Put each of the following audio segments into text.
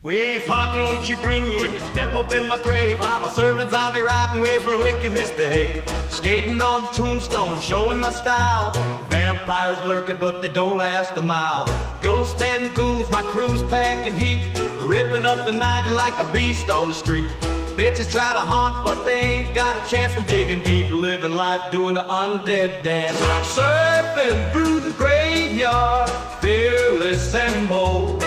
Way Father, won't you bring me? Step up in my grave. I'm a servant zombie riding way for wickedness day. Skating on the tombstone, showing my style. Vampires lurking, but they don't last a mile. Ghosts and ghouls, my crew's packing heat. Ripping up the night like a beast on the street. Bitches try to haunt, but they ain't got a chance of digging deep. Living life doing the undead dance. Surfing through the graveyard, fearless and bold.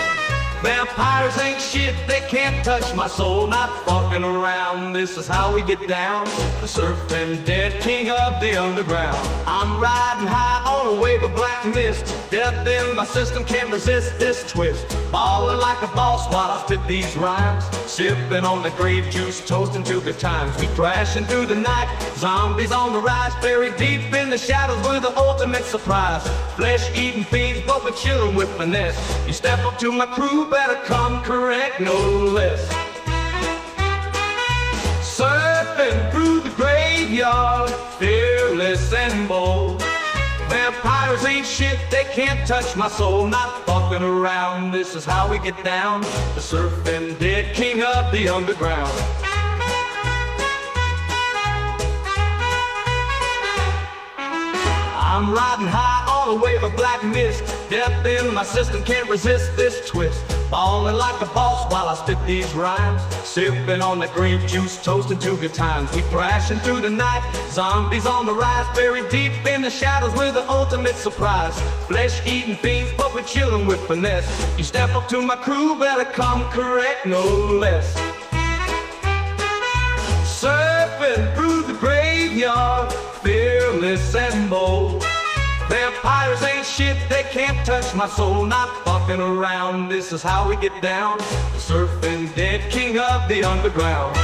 Vampires ain't shit, they can't touch my soul. Not fucking around, this is how we get down. The surfing dead king of the underground. I'm riding high on a wave of black mist. Death in my system can't resist this twist. Ballin' like a boss while I spit these rhymes. Sipping on the grape juice, toasting to good times. We crashing through the night, zombies on the rise. Buried deep in the shadows, we're the ultimate surprise. Flesh-eating fiends, but we chillin' with finesse. You step up to my crew, better come correct, no less. Surfing through the graveyard, fearless and bold. Vampires ain't shit, they can't touch my soul. Not fucking around, this is how we get down. The surfing dead king of the underground. I'm riding high on a wave of black mist. Death in my system can't resist this twist. Ballin' like a boss while I spit these rhymes. Sipping on the grape juice, toasting to good times. We crashing through the night, zombies on the rise. Buried deep in the shadows, we're the ultimate surprise. Flesh-eating fiends, but we're chillin' with finesse. You step up to my crew, better come correct, no less. Surfing through the graveyard, fearless and bold. Vampires ain't shit, they can't touch my soul. Not fucking around, this is how we get down. The surfing dead king of the underground.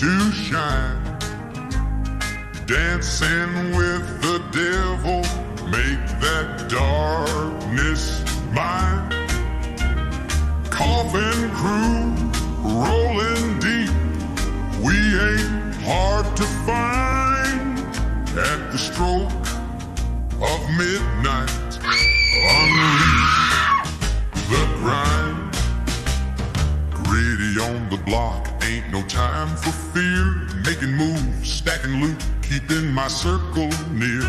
to shine. Dancing with the devil, make that darkness mine. Coffin crew, rolling deep, we ain't hard to find. At the stroke of midnight, unleash the grind. Gritty on the block, ain't no time for fear. Making moves, stacking loot, keeping my circle near.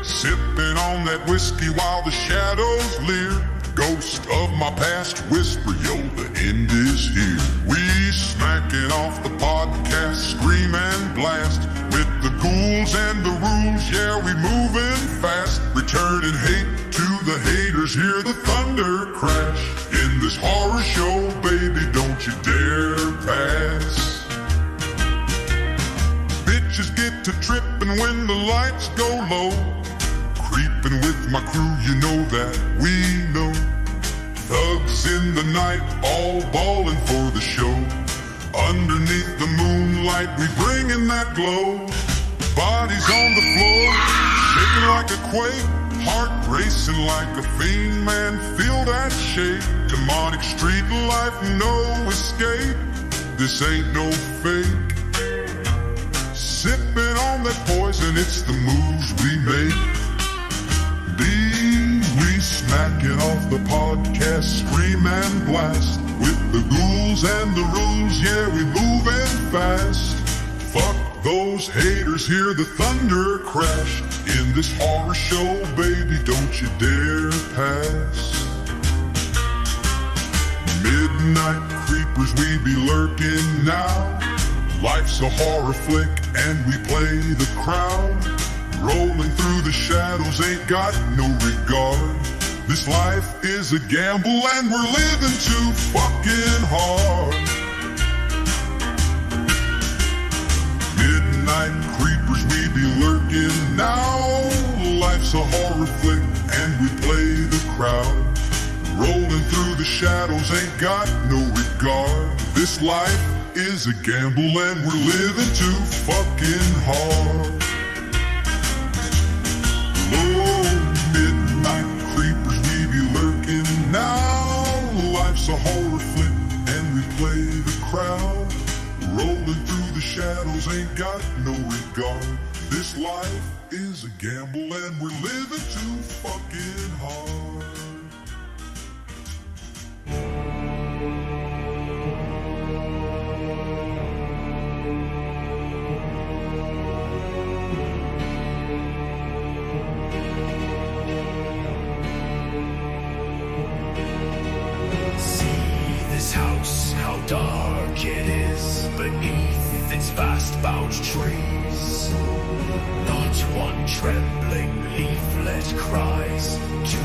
Sipping on that whiskey while the shadows leer. Ghost of my past whisper, yo, the end is here. We smacking off the podcast, scream and blast. With the ghouls and the rules, yeah, we moving fast. Returning hate to the haters, hear the thunder crash. In this horror show, baby, don't you dare pass. Bitches get to tripping when the lights go low. Creeping with my crew, you know that we know. Thugs in the night, all ballin' for the show. Underneath the moonlight, we bringin' that glow. Bodies on the floor, shaking like a quake. Heart racing like a fiend, man, feel that shake. Demonic street life, no escape. This ain't no fake. Sipping on that poison, it's the moves we make. We smacking off the podcast, scream and blast. With the ghouls and the rules, yeah, we moving fast. Fuck those haters, hear the thunder crash. In this horror show, baby, don't you dare pass. Midnight creepers, we be lurking now. Life's a horror flick and we play the crowd. Rolling through the shadows, ain't got no regard. This life is a gamble and we're living too fucking hard. Midnight creepers, we be lurking now. Life's a horror flick and we play the crowd. Rolling through the shadows, ain't got no regard. This life is a gamble and we're living too fucking hard. Midnight creepers, we be lurking now. Life's a horror flick and we play the crowd. Rolling through the shadows, ain't got no regard. This life is a gamble and we're living too fucking hard. Dark it is beneath its vast boughs trees. Not one trembling leaflet cries to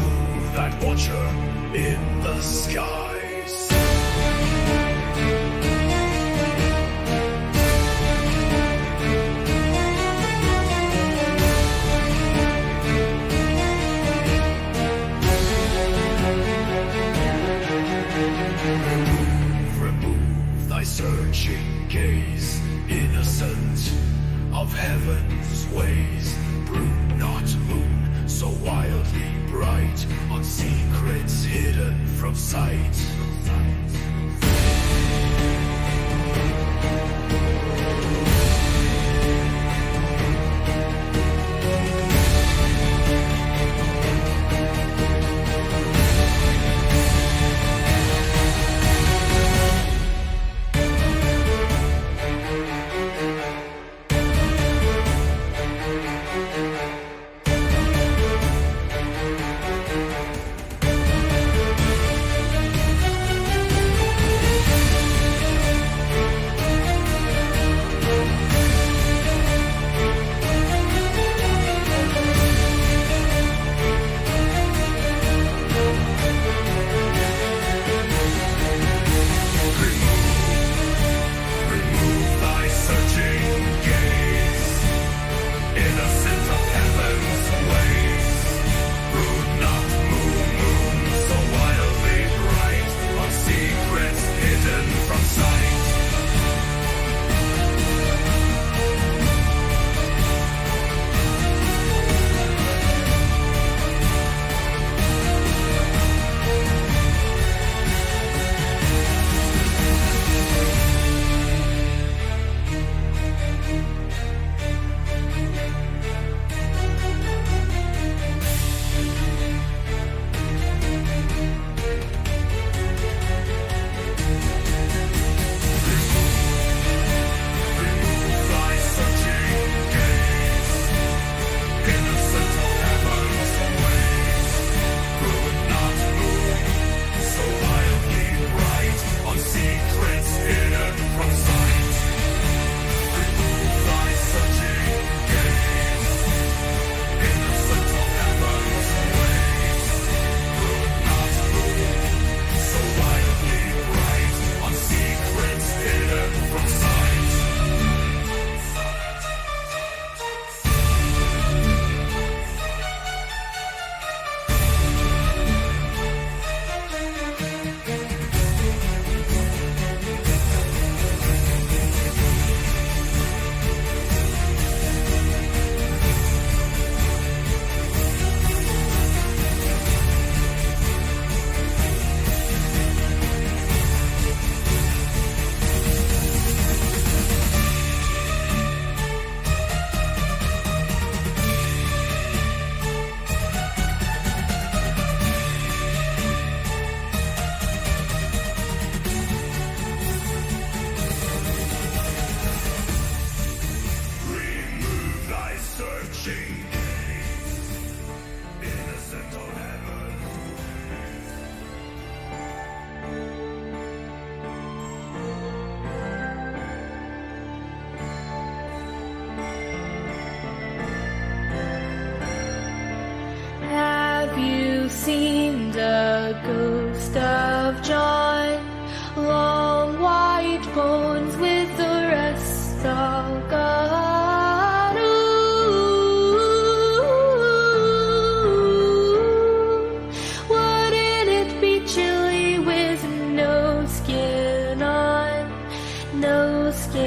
that watcher in the skies. Searching gaze, innocent of heaven's ways. Brood not moon, so wildly bright, on secrets hidden from sight.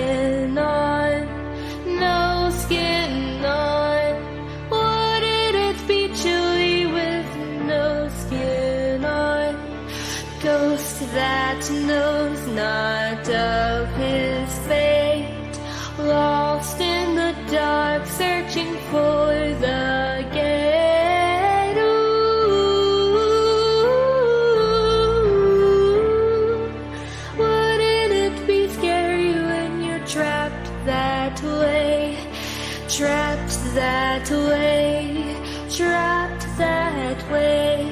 skin on, no skin on. Wouldn't it be chilly with no skin on? Ghost that knows not of his fate, lost in the dark, searching for the gate. Ooh, wouldn't it be scary when you're trapped that way? Trapped that way, trapped that way.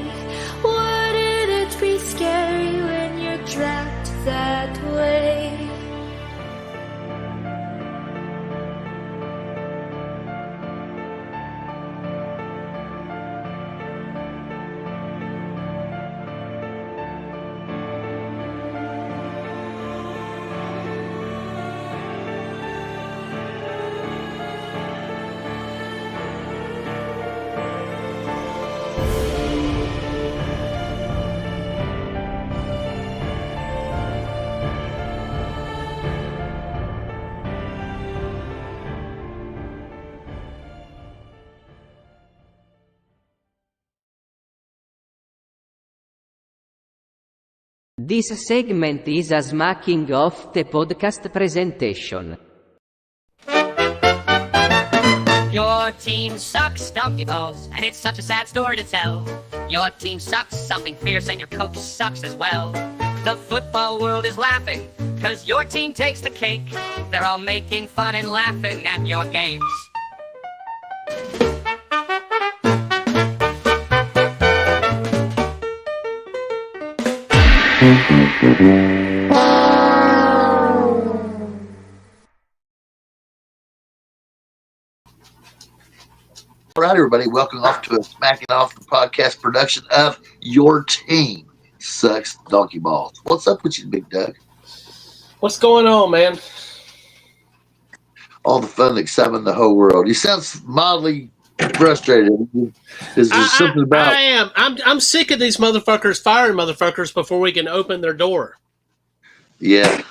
Wouldn't it be scary when you're trapped that way? This segment is a smacking off the podcast presentation. Your team sucks, donkey balls, and it's such a sad story to tell. Your team sucks, something fierce, and your coach sucks as well. The football world is laughing, cause your team takes the cake. They're all making fun and laughing at your games. All right, everybody, welcome off to a Smacking Off the podcast production of Your Team Sucks Donkey Balls. What's up with you, Big Doug? What's going on, man? All the fun and excitement in the whole world. You sound mildly frustrated. Is there something about? I am. I'm sick of these motherfuckers firing motherfuckers before we can open their door. Yeah.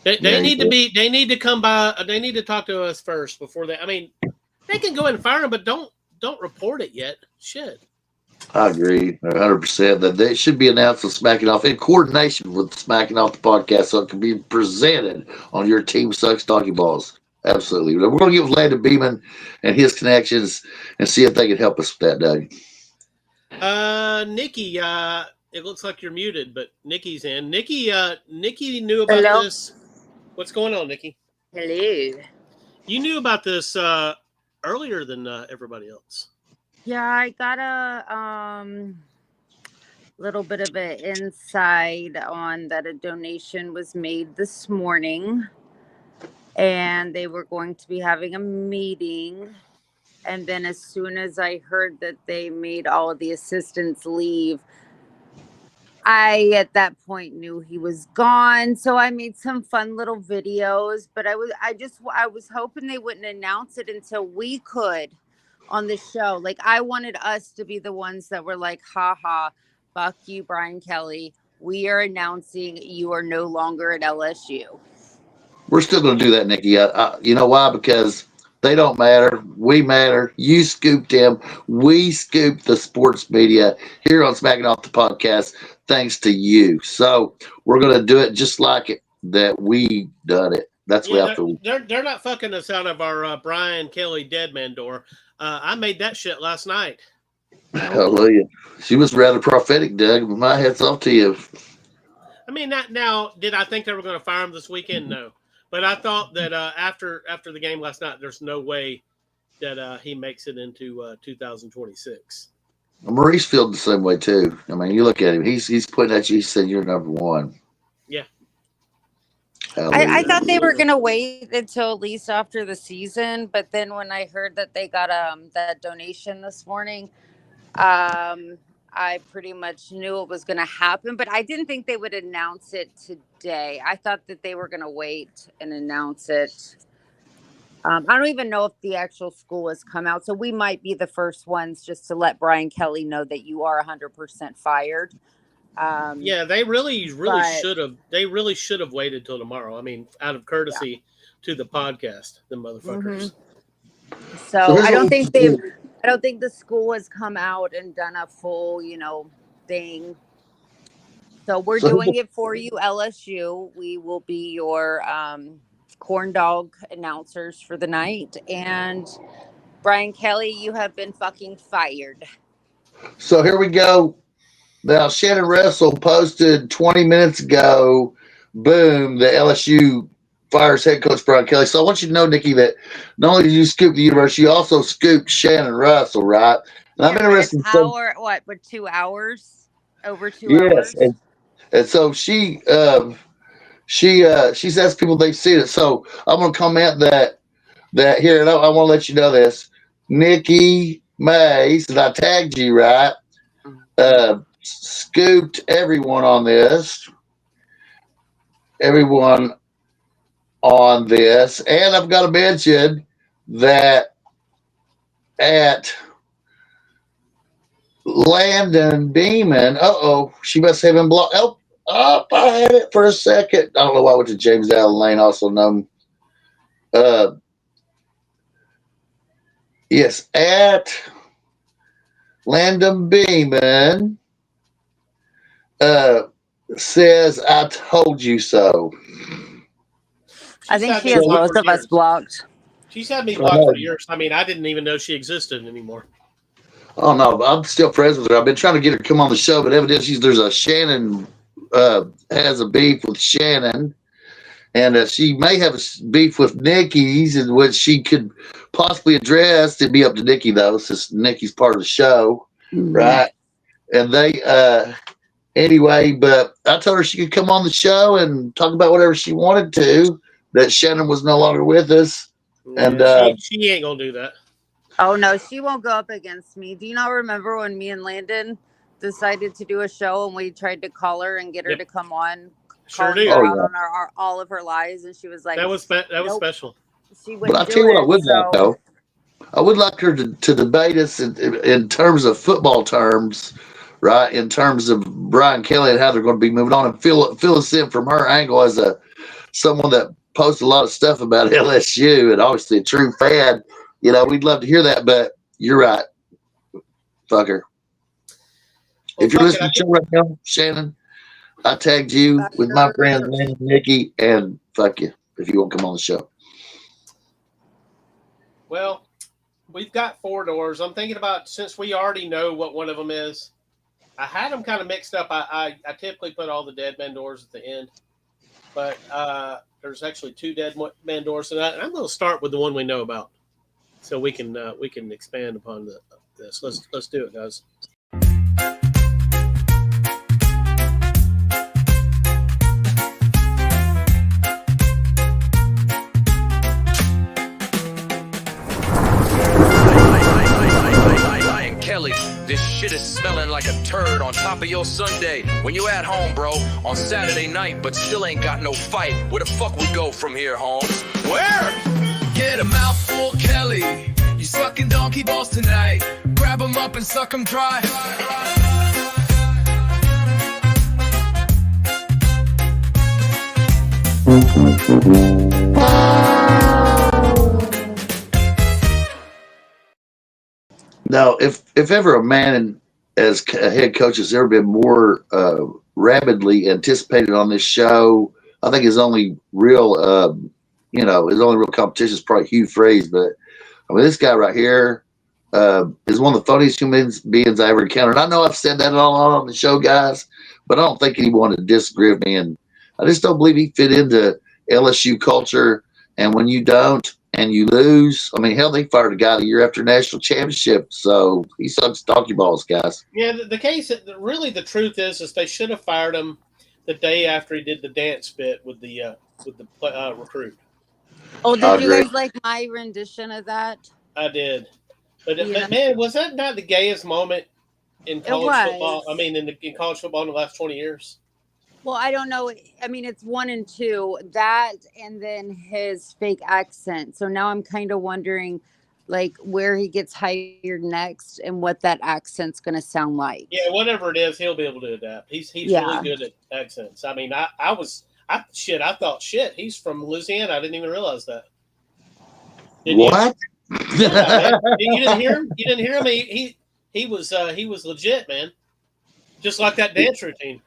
They need to be. They need to come by. They need to talk to us first before they. I mean, they can go ahead and fire them, but don't report it yet. Shit. I agree 100% that they should be announced on Smacking Off in coordination with Smacking Off the podcast so it can be presented on Your Team Sucks Donkey Balls. Absolutely. We're going to give Landon Beeman and his connections and see if they can help us with that, Doug. Nikki, it looks like you're muted, but Nikki's in. Nikki knew about this. What's going on, Nikki? Hello. You knew about this earlier than everybody else. Yeah, I got a little bit of an insight on that a donation was made this morning, and they were going to be having a meeting. And then as soon as I heard that they made all of the assistants leave, I, at that point, knew he was gone. So I made some fun little videos, but I was hoping they wouldn't announce it until we could on the show. Like, I wanted us to be the ones that were like, haha, fuck you, Brian Kelly. We are announcing you are no longer at LSU. We're still going to do that, Nikki. You know why? Because they don't matter. We matter. You scooped them. We scooped the sports media here on Smacking Off the podcast thanks to you. So we're going to do it just like it that we done it. That's what I feel. They're not fucking us out of our Brian Kelly dead man door. I made that shit last night. Hallelujah. She was rather prophetic, Doug. My hat's off to you. I mean, now, did I think they were going to fire him this weekend? No. But I thought that after the game last night, there's no way that he makes it into 2026. Maurice feels the same way too. I mean, you look at him; he's pointing at you. He said, "You're number one." Yeah. I thought they were going to wait until at least after the season, but then when I heard that they got that donation this morning, I pretty much knew it was going to happen, but I didn't think they would announce it today. I thought that they were going to wait and announce it. I don't even know if the actual school has come out, so we might be the first ones just to let Brian Kelly know that you are 100% fired. Yeah, they really should have. They really should have waited till tomorrow. I mean, out of courtesy to the podcast, the motherfuckers. So here's I what don't we think do. I don't think the school has come out and done a full, thing. So we're So- doing it for you, LSU. We will be your corn dog announcers for the night. And Brian Kelly, you have been fucking fired. So here we go. Now, Shannon Russell posted 20 minutes ago, boom, the LSU fires head coach Brian Kelly. So I want you to know, Nikki, that not only did you scoop the university, you also scooped Shannon Russell, right? And I'm interested in some, But 2 hours? Over 2 yes. hours? And so she's asked people they've seen it. So I'm going to comment that here, and I want to let you know this. Nikki May said I tagged you, right? Scooped everyone on this. Everyone on this. And I've got to mention that at Landon Beeman, she must have been blocked. I had it for a second. I don't know why I went to James Allen Lane, also known. Yes, at Landon Beeman says, I told you so. I think had she me has blocked most for of us years. blocked. She's had me blocked for years. I mean, I didn't even know she existed anymore. Oh no, I'm still friends with her. I've been trying to get her to come on the show, but evidently there's a Shannon has a beef with Shannon, and she may have a beef with Nikki's, in which she could possibly address. It'd be up to Nikki though, since Nikki's part of the show, right? And they anyway, but I told her she could come on the show and talk about whatever she wanted to. That Shannon was no longer with us, and she ain't gonna do that. Oh no, she won't go up against me. Do you not remember when me and Landon decided to do a show and we tried to call her and get her to come on, Sure calling do. her Oh, out yeah. on all of her lies, and she was like, That was Nope. special. she but I wouldn't tell you do what, I it. would like So though. I would like her to debate us in terms of football terms, right? In terms of Brian Kelly and how they're going to be moving on, and fill us in from her angle as someone that posts a lot of stuff about LSU and obviously a true fan. We'd love to hear that, but you're right. Fuck her. Well, If you're fuck listening it, to the show right now, Shannon, I tagged you Fuck with my her. friends Lynn and Nikki, and fuck you if you won't come on the show. Well, we've got 4 doors. I'm thinking about, since we already know what one of them is, I had them kind of mixed up. I typically put all the dead man doors at the end, but there's actually 2 dead man doors tonight, and I'm going to start with the one we know about, so we can expand upon this. Let's do it, guys. Brian Kelly, this shit is smelling like a turd on top of your Sunday. When you at home, bro, on Saturday night, but still ain't got no fight. Where the fuck we go from here, Holmes? Where? Get a mouthful, Kelly. You sucking donkey balls tonight. Grab 'em up and suck 'em dry. Now, if ever a man as a head coach has ever been more rapidly anticipated on this show, I think his only real, his only real competition is probably Hugh Freeze. But I mean, this guy right here is one of the funniest human beings I ever encountered. I know I've said that all on the show, guys, but I don't think anyone would disagree with me. And I just don't believe he fit into LSU culture. And when you don't, and you lose, I mean, hell, they fired a guy the year after national championship. So he sucks donkey balls, guys. Yeah, the case, really, the truth is they should have fired him the day after he did the dance bit with the recruit. Oh, I did you agree. guys like my rendition of that? I did, but Yeah. man, was that not the gayest moment in college was. football? I mean, in college football in the last 20 years. Well, I don't know. I mean, it's 1 and 2, that and then his fake accent. So now I'm kind of wondering, like, where he gets hired next and what that accent's going to sound like. Yeah, whatever it is, he'll be able to adapt. He's Yeah. really good at accents. I mean, I I thought he's from Louisiana. I didn't even realize that. Did you? What? Yeah, man. You didn't hear him? You didn't hear him? He was legit, man. Just like that dance routine.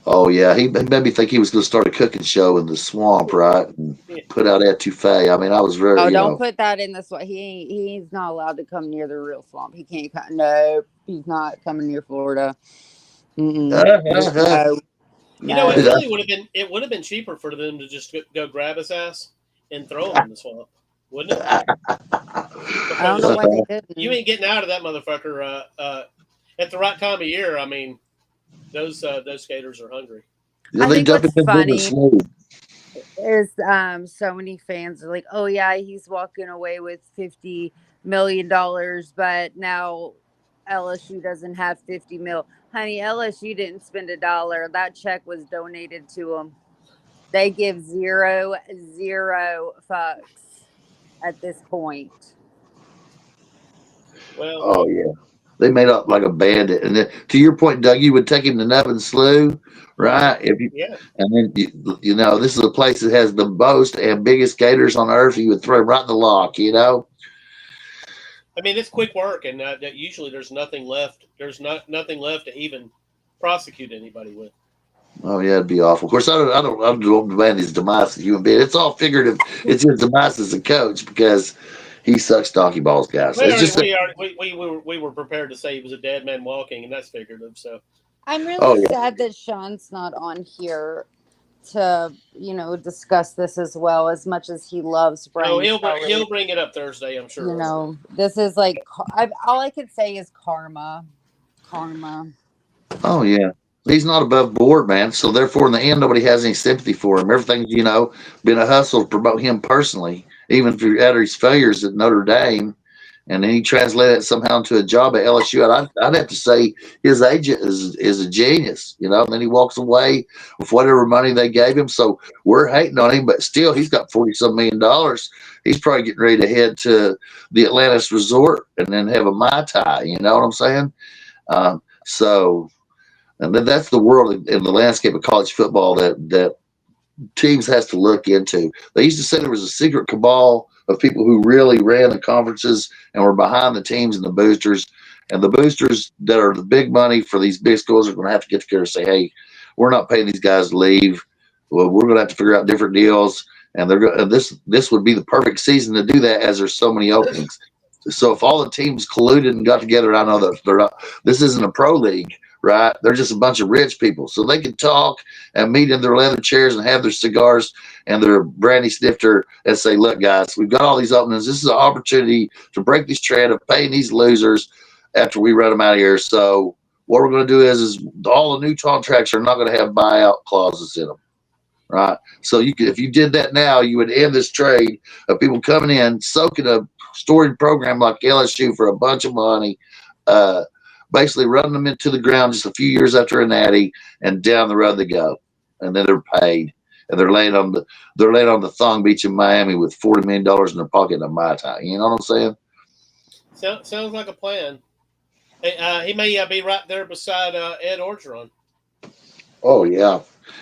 Oh yeah, he made me think he was going to start a cooking show in the swamp, right? And Yeah. put out etouffee. I mean, I was very, Oh, you don't know. put that in the swamp. He's not allowed to come near the real swamp. He can't come. No, he's not coming near Florida. No, You know, no. it would have been cheaper for them to just go grab his ass and throw him in the swamp, wouldn't it? I don't know why they didn't. You ain't getting out of that motherfucker at the right time of year. I mean, those skaters are hungry. Yeah, I they think dump what's it in funny slow. is so many fans are like, oh yeah, he's walking away with $50 million, but now LSU doesn't have 50 mil. Honey, LSU didn't spend $1. That check was donated to them. They give zero fucks at this point. Well, Oh yeah, they made up like a bandit. And then, to your point, Doug, you would take him to Nubbin Slough, right? If you yeah. and then you know this is a place that has the most and biggest gators on earth. You would throw him right in the lock, you know. I mean, it's quick work, and usually there's nothing left. There's nothing left to even prosecute anybody with. Oh yeah, it'd be awful. Of course, I don't demand his demise as a human being. It's all figurative. It's his demise as a coach because he sucks donkey balls, guys. It's just We were prepared to say he was a dead man walking, and that's figurative. So I'm oh really yeah. sad that Sean's not on here to, discuss this as well, as much as he loves Brian Kelly. he'll bring it up Thursday, I'm sure. This is like, all I could say is karma. Oh yeah. He's not above board, man. So therefore, in the end, nobody has any sympathy for him. Everything's, been a hustle to promote him personally, even through his failures at Notre Dame. And then he translated it somehow into a job at LSU. And I'd have to say his agent is a genius, And then he walks away with whatever money they gave him. So we're hating on him, but still, he's got $40-some million. He's probably getting ready to head to the Atlantis Resort and then have a Mai Tai. You know what I'm saying? And then that's the world in the landscape of college football that teams has to look into. They used to say there was a secret cabal of people who really ran the conferences and were behind the teams and the boosters. And the boosters that are the big money for these big schools are going to have to get together and say, hey, we're not paying these guys to leave. Well, we're going to have to figure out different deals. And this would be the perfect season to do that, as there's so many openings. So if all the teams colluded and got together, I know that they're not. This isn't a pro league. Right? They're just a bunch of rich people. So they can talk and meet in their leather chairs and have their cigars and their brandy snifter and say, look, guys, we've got all these openings. This is an opportunity to break this trend of paying these losers after we run them out of here. So what we're going to do is all the new contracts are not going to have buyout clauses in them. Right? So if you did that now, you would end this trade of people coming in, soaking a storied program like LSU for a bunch of money, basically running them into the ground just a few years after a natty, and down the road they go, and then they're paid, and they're laying on the thong beach in Miami with $40 million in their pocket and a Mai Tai. You know what I'm saying? Sounds like a plan. He may be right there beside Ed Orgeron. Oh yeah.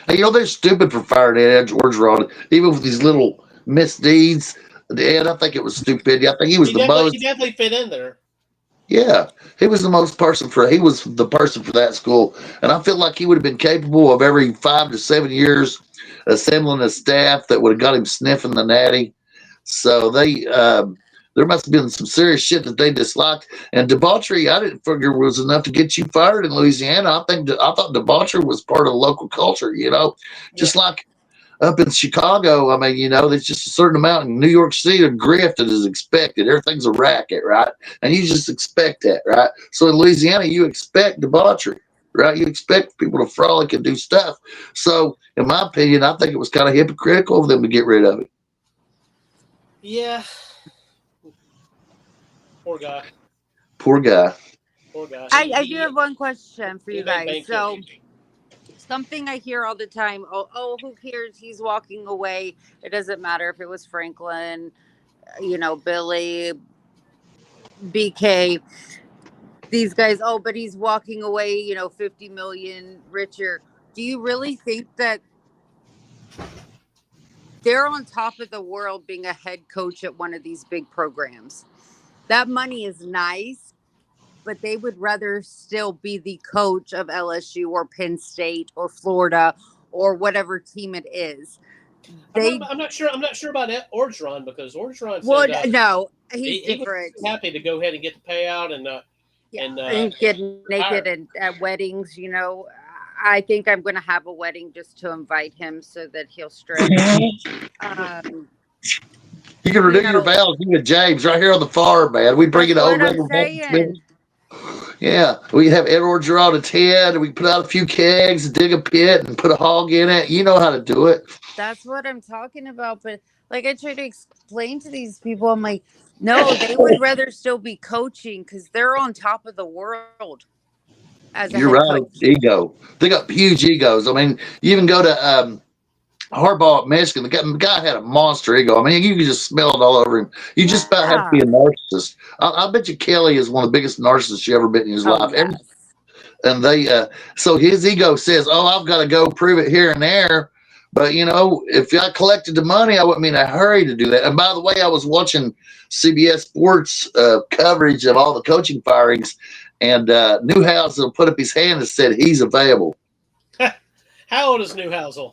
Hey, they're stupid for firing Ed Orgeron, even with these little misdeeds. Ed, I think it was stupidity. I think he was He definitely fit in there. Yeah, he was the person for that school, and I feel like he would have been capable of every 5 to 7 years assembling a staff that would have got him sniffing the natty. So there must have been some serious shit that they disliked. And debauchery, I didn't figure was enough to get you fired in Louisiana. I thought debauchery was part of the local culture. Just like up in Chicago, I mean, there's just a certain amount in New York City of grift that is expected. Everything's a racket, right? And you just expect that, right? So in Louisiana, you expect debauchery, right? You expect people to frolic and do stuff. So in my opinion, I think it was kind of hypocritical of them to get rid of it. Yeah. Poor guy. I do have one question for you guys. So something I hear all the time, oh, who cares? He's walking away. It doesn't matter if it was Franklin, Billy, BK, these guys. Oh, but he's walking away, 50 million richer. Do you really think that they're on top of the world being a head coach at one of these big programs. That money is nice, but they would rather still be the coach of LSU or Penn State or Florida or whatever team it is. I'm not sure about Orgeron, because Orgeron Well, said no, he's he different. was happy to go ahead and get the payout and get naked and at weddings. I think I'm going to have a wedding just to invite him so that he'll stretch. You can renew your vows, you and James, right here on the farm, man. We bring it That's over. what I'm saying. Yeah, we have Ed Orgeron attend, and we put out a few kegs, and dig a pit, and put a hog in it. You know how to do it. That's what I'm talking about. But like I try to explain to these people, I'm like, no, they would rather still be coaching because they're on top of the world. You're right. Coach. Ego. They got huge egos. I mean, you even go to Harbaugh at Michigan. The guy had a monster ego. I mean, you can just smell it all over him. You just about have to be a narcissist. I bet you Kelly is one of the biggest narcissists you ever met in his life. Yes. And they, so his ego says, "Oh, I've got to go prove it here and there." But if I collected the money, I wouldn't be in a hurry to do that. And by the way, I was watching CBS Sports coverage of all the coaching firings, and Newhouse put up his hand and said he's available. How old is Newhouse? I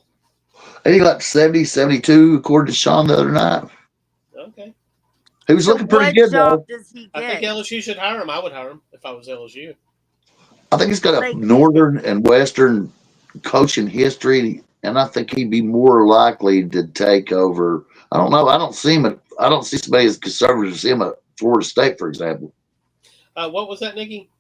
think like 70, 72, according to Sean the other night. Okay. He was looking pretty good, though. Does he I get? think LSU should hire him. I would hire him if I was LSU. I think he's got a northern and western coaching history, and I think he'd be more likely to take over. I don't know. I don't see somebody as conservative as him at Florida State, for example. What was that, Nikki?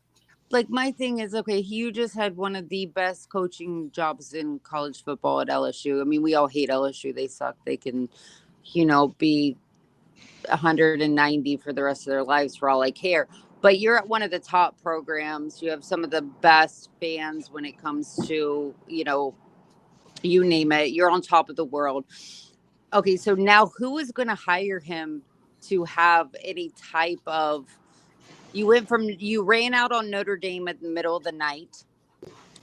Like, my thing is, okay, you just had one of the best coaching jobs in college football at LSU. I mean, we all hate LSU. They suck. They can, be 190 for the rest of their lives for all I care. But you're at one of the top programs. You have some of the best fans when it comes to, you name it. You're on top of the world. Okay, so now who is going to hire him to have any type of... You ran out on Notre Dame at the middle of the night.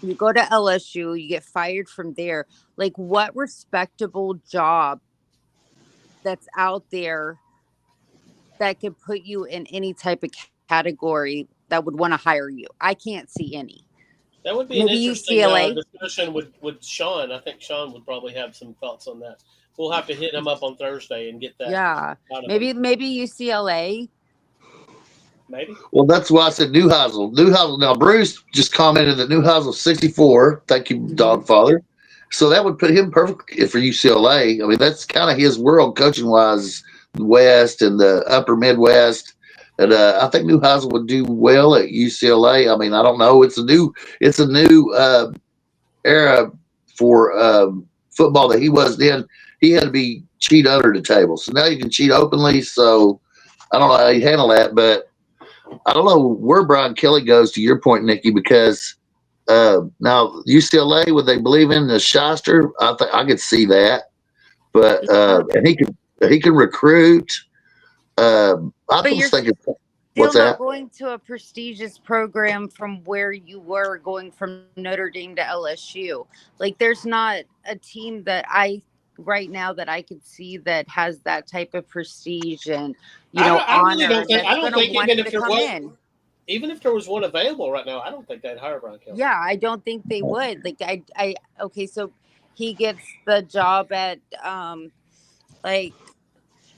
You go to LSU, you get fired from there. Like, what respectable job that's out there that could put you in any type of category that would want to hire you? I can't see any. That would be Maybe an interesting UCLA? Discussion with Sean. I think Sean would probably have some thoughts on that. We'll have to hit him up on Thursday and get that. Yeah, out of maybe him. UCLA. Maybe. Well, that's why I said Newhouse. Now, Bruce just commented that Newhouse's 64. Thank you, Dogfather. So that would put him perfect for UCLA. I mean, that's kind of his world coaching-wise, the West and the upper Midwest. And I think Newhouse would do well at UCLA. I mean, I don't know. It's a new era for football that he was then. He had to cheat under the table. So now you can cheat openly. So I don't know how you handle that, but I don't know where Brian Kelly goes, to your point, Nikki, because now UCLA, would they believe in the Shyster? I could see that, but and he can recruit. I was thinking, what's Still not that? going to a prestigious program from where you were going from Notre Dame to LSU. Like, there's not a team that right now that I could see that has that type of prestige and honor. Even if there was one available right now, I don't think they'd hire Brian Kelly. Yeah, I don't think they would. Like, okay, so he gets the job at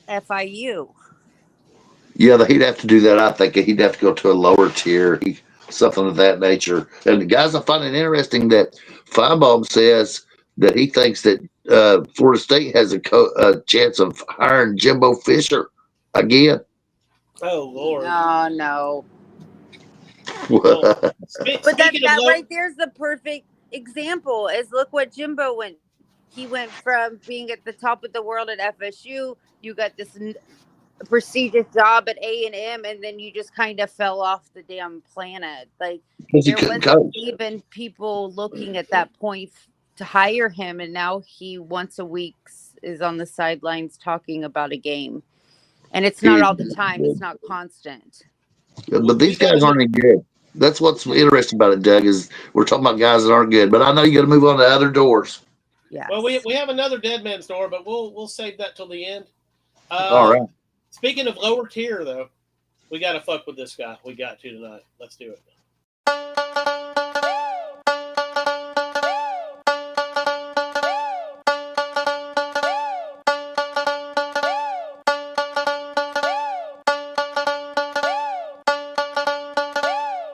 FIU. Yeah, he'd have to do that. I think he'd have to go to a lower tier, something of that nature. And guys, I find it interesting that Feinbaum says that he thinks that Florida State has a chance of hiring Jimbo Fisher again. Oh, Lord. No. Well, But that right there's the perfect example. Is look what Jimbo went. He went from being at the top of the world at FSU. You got this prestigious job at A&M, and then you just kind of fell off the damn planet. Like, there wasn't even people looking at that point to hire him, and now he once a week is on the sidelines talking about a game. And it's not all the time. It's not constant. But these guys aren't any good. That's what's interesting about it, Doug, is we're talking about guys that aren't good. But I know you got to move on to other doors. Yes. Well, we have another dead man story, but we'll save that till the end. All right. Speaking of lower tier, though, we got to fuck with this guy. We got to tonight. Let's do it.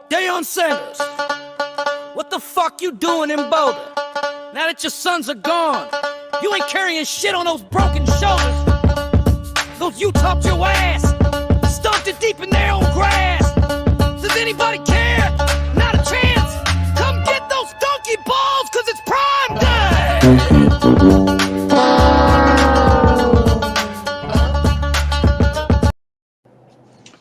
Deion Sanders, what the fuck you doing in Boulder? Now that your sons are gone, you ain't carrying shit on those broken shoulders. Those you topped your ass, stomped it deep in their own grass. Does anybody care? Not a chance. Come get those donkey balls, cause it's prime time.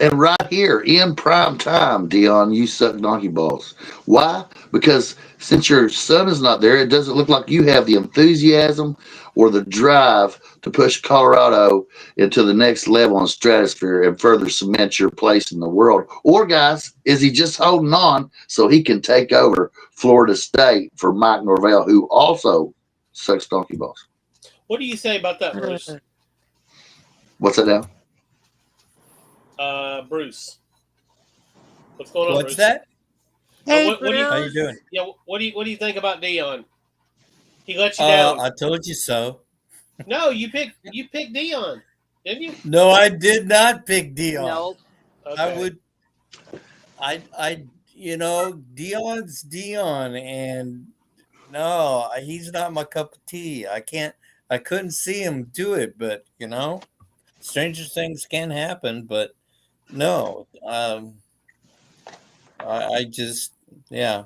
And right here in prime time, Dion, you suck donkey balls. Why? Because since your son is not there, it doesn't look like you have the enthusiasm or the drive to push Colorado into the next level in stratosphere and further cement your place in the world. Or, guys, is he just holding on so he can take over Florida State for Mike Norvell, who also sucks donkey balls? What do you say about that, Bruce? What's that now? Bruce. What's going on, What's Bruce? that? Hey, what do you, How you doing? Yeah, what do you think about Dion? He let you down. I told you so. No, you picked Dion, didn't you? No, I did not pick Dion. Nope. Okay. I would. Dion's Dion, and no, he's not my cup of tea. I couldn't see him do it, but stranger things can happen. But no, I just, yeah.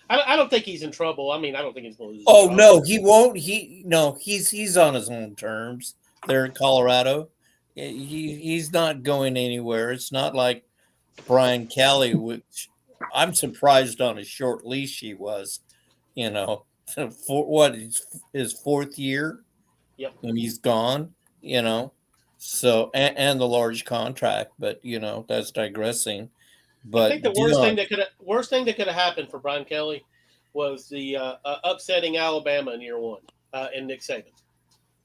I don't think he's in trouble. I mean, I don't think he's going to lose. Oh no, he won't. He's on his own terms there in Colorado. He's not going anywhere. It's not like Brian Kelly, which I'm surprised on his short leash he was. For what, his fourth year. Yep. When he's gone. So and the large contract, but that's digressing. But I think the worst thing that could have happened for Brian Kelly was the upsetting Alabama in year one and Nick Saban,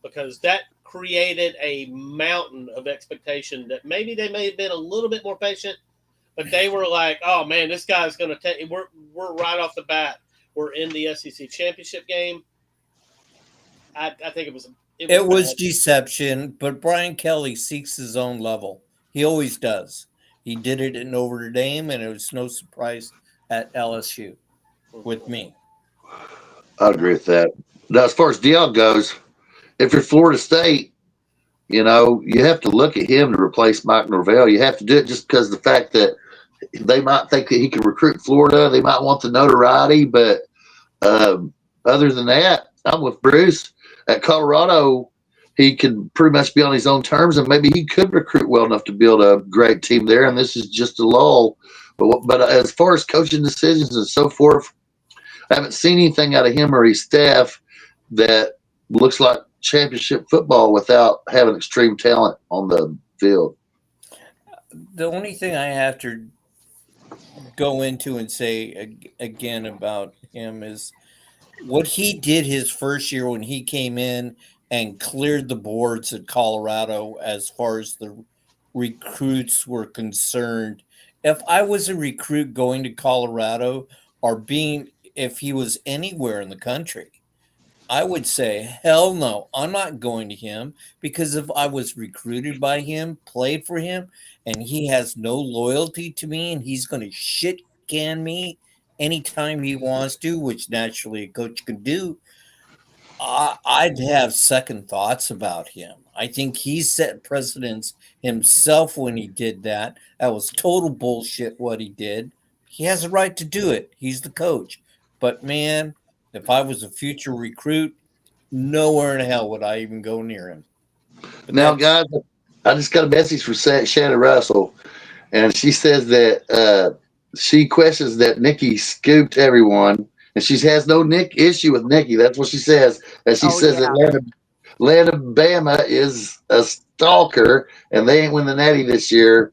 because that created a mountain of expectation that maybe they may have been a little bit more patient, but they were like, "Oh man, this guy's going to take." We're right off the bat. We're in the SEC championship game. I think it was deception, but Brian Kelly seeks his own level. He always does. He did it in Notre Dame, and it was no surprise at LSU with me. I agree with that. Now, as far as Dion goes, if you're Florida State, you have to look at him to replace Mike Norvell. You have to do it just because of the fact that they might think that he can recruit Florida. They might want the notoriety, but other than that, I'm with Bruce. At Colorado, he can pretty much be on his own terms, and maybe he could recruit well enough to build a great team there, and this is just a lull. But as far as coaching decisions and so forth, I haven't seen anything out of him or his staff that looks like championship football without having extreme talent on the field. The only thing I have to go into and say again about him is what he did his first year when he came in and cleared the boards at Colorado as far as the recruits were concerned. If I was a recruit going to Colorado if he was anywhere in the country, I would say, hell no, I'm not going to him, because if I was recruited by him, played for him, and he has no loyalty to me and he's going to shit can me anytime he wants to, which naturally a coach can do, I'd have second thoughts about him. I think he set precedents himself when he did that. That was total bullshit what he did. He has a right to do it. He's the coach. But man, if I was a future recruit, nowhere in hell would I even go near him. But now, guys, I just got a message from Shannon Russell, and she says that she questions that Nikki scooped everyone, and she has no issue with Nikki. That's what she says. And she says that Atlanta Bama is a stalker, and they ain't win the Natty this year,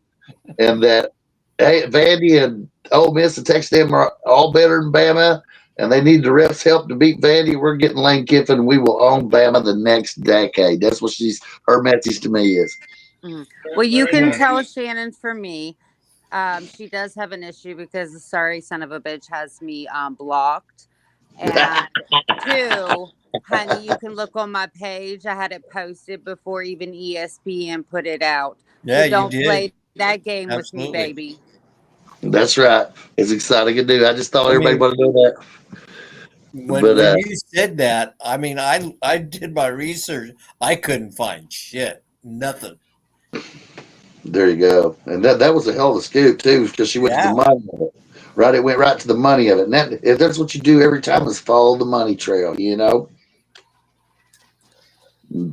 and that Vandy and Ole Miss and Texas A&M are all better than Bama, and they need the refs' help to beat Vandy, we're getting Lane Kiffin. We will own Bama the next decade. That's what her message to me is. Well, you Very can nice. tell Shannon for me. She does have an issue because the sorry son of a bitch has me blocked. And two, honey, you can look on my page. I had it posted before even ESPN put it out. Yeah, So don't you did. play that game Absolutely. with me, baby. That's right. It's exciting to do. I just thought I everybody mean- wanted to know that. When But, you said that, I mean, I did my research. I couldn't find shit, nothing. There you go. And that was a hell of a scoop too, because she went to Yeah. the money of it. Right, it went right to the money of it. And if that's what you do every time, is follow the money trail. You know.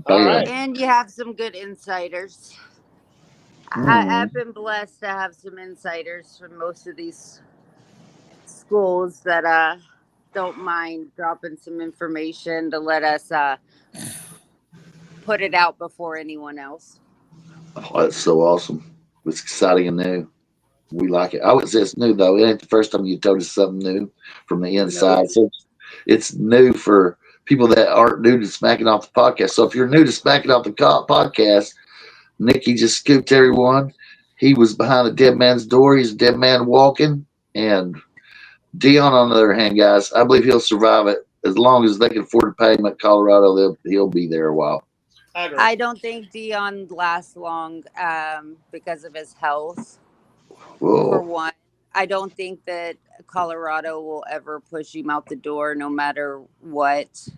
All right. And you have some good insiders. Hmm. I've been blessed to have some insiders from most of these schools that don't mind dropping some information to let us put it out before anyone else. Oh, that's so awesome. It's exciting and new. We like it. I would say it's new though. It ain't the first time you told us something new from the inside. So it's new for people that aren't new to Smacking Off the Podcast. So if you're new to Smacking Off the Podcast, Nikki just scooped everyone. He was behind a dead man's door. He's a dead man walking. And Dion, on the other hand, guys, I believe he'll survive it as long as they can afford to pay him at Colorado. He'll be there a while. I agree. I don't think Dion lasts long because of his health. For Whoa. one, I don't think that Colorado will ever push him out the door, no matter what.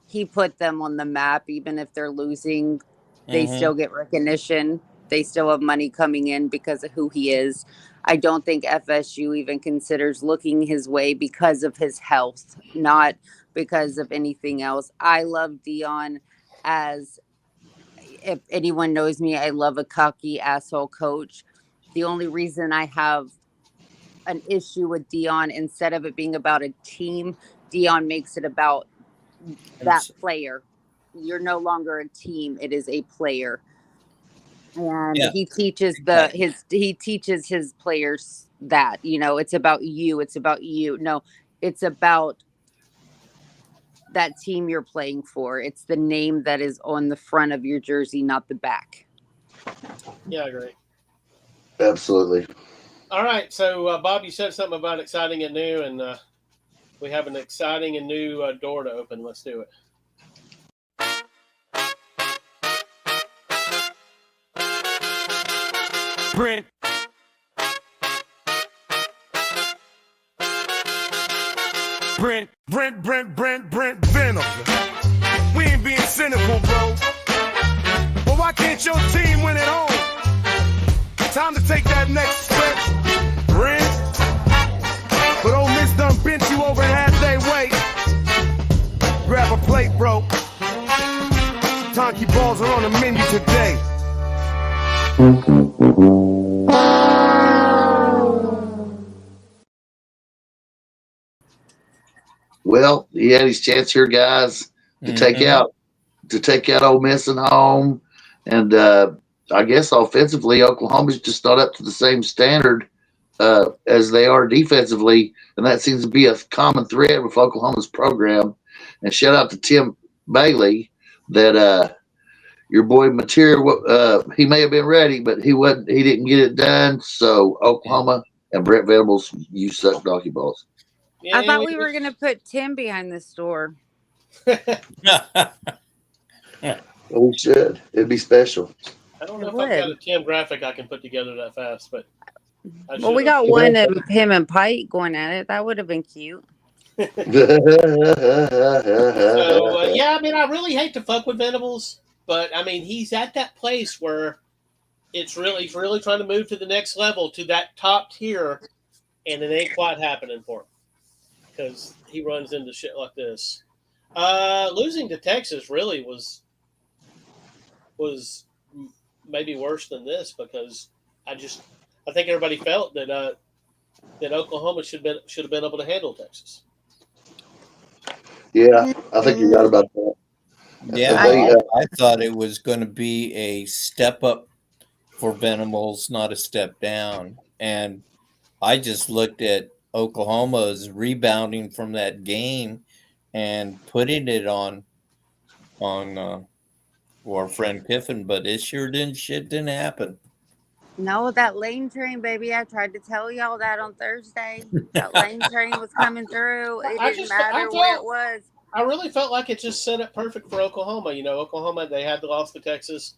He put them on the map, even if they're losing. They still get recognition. They still have money coming in because of who he is. I don't think FSU even considers looking his way because of his health, not because of anything else. I love Dion as, if anyone knows me, I love a cocky asshole coach. The only reason I have an issue with Dion, instead of it being about a team, Dion makes it about that player. You're no longer a team; it is a player, and Yeah. he teaches his players that it's about you. It's about you. No, it's about that team you're playing for. It's the name that is on the front of your jersey, not the back. Yeah, I agree. Absolutely. All right. So, Bob, you said something about exciting and new, and we have an exciting and new door to open. Let's do it. Brent. Brent Venom. We ain't being cynical, bro. But why can't your team win at home? Time to take that next stretch, Brent. But Ole Miss done bent you over in half-day weight. Grab a plate, bro. Tonky balls are on the menu today. Well, he had his chance here, guys, to take out Ole Miss and home, and I guess offensively, Oklahoma's just not up to the same standard as they are defensively, and that seems to be a common thread with Oklahoma's program. And shout out to Tim Bailey that your boy Mateer, he may have been ready, but he didn't get it done. So Oklahoma and Brent Venables, you suck donkey balls. Yeah, I thought we were gonna put Tim behind this door. Well, we should. It'd be special. I don't know It if I've got would. a Tim graphic I can put together that fast, but Well, we got one of him and Pike going at it. That would have been cute. So, yeah, I mean, I really hate to fuck with Venables, but I mean, he's at that place where he's really trying to move to the next level, to that top tier, and it ain't quite happening for him because he runs into shit like this. Losing to Texas really was maybe worse than this because I think everybody felt that Oklahoma should have been able to handle Texas. Yeah, I think you're right about that. Yeah, I thought it was going to be a step up for Venables, not a step down. And I just looked at Oklahoma is rebounding from that game and putting it on our friend Kiffin, but it sure didn't happen. No, that lane train, baby. I tried to tell y'all that on Thursday. That lane train was coming through. It didn't matter where it was. I really felt like it just set it perfect for Oklahoma. You know, Oklahoma, they had the loss to Texas,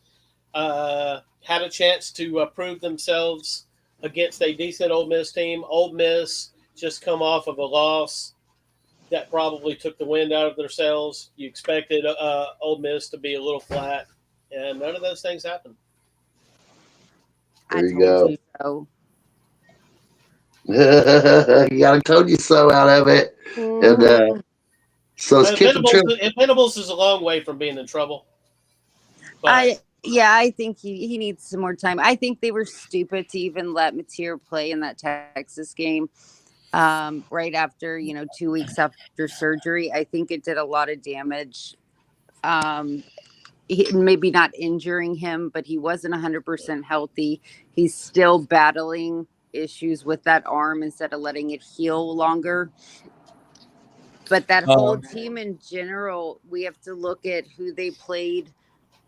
had a chance to prove themselves against a decent Ole Miss team. Ole Miss just come off of a loss that probably took the wind out of their sails. You expected Ole Miss to be a little flat, and none of those things happened. There you go. You so. You got a told you so out of it. And so it's Venables is a long way from being in trouble. But I think he needs some more time. I think they were stupid to even let Mateer play in that Texas game right after, 2 weeks after surgery. I think it did a lot of damage. Maybe not injuring him, but he wasn't 100% healthy. He's still battling issues with that arm instead of letting it heal longer. But that whole team in general, we have to look at who they played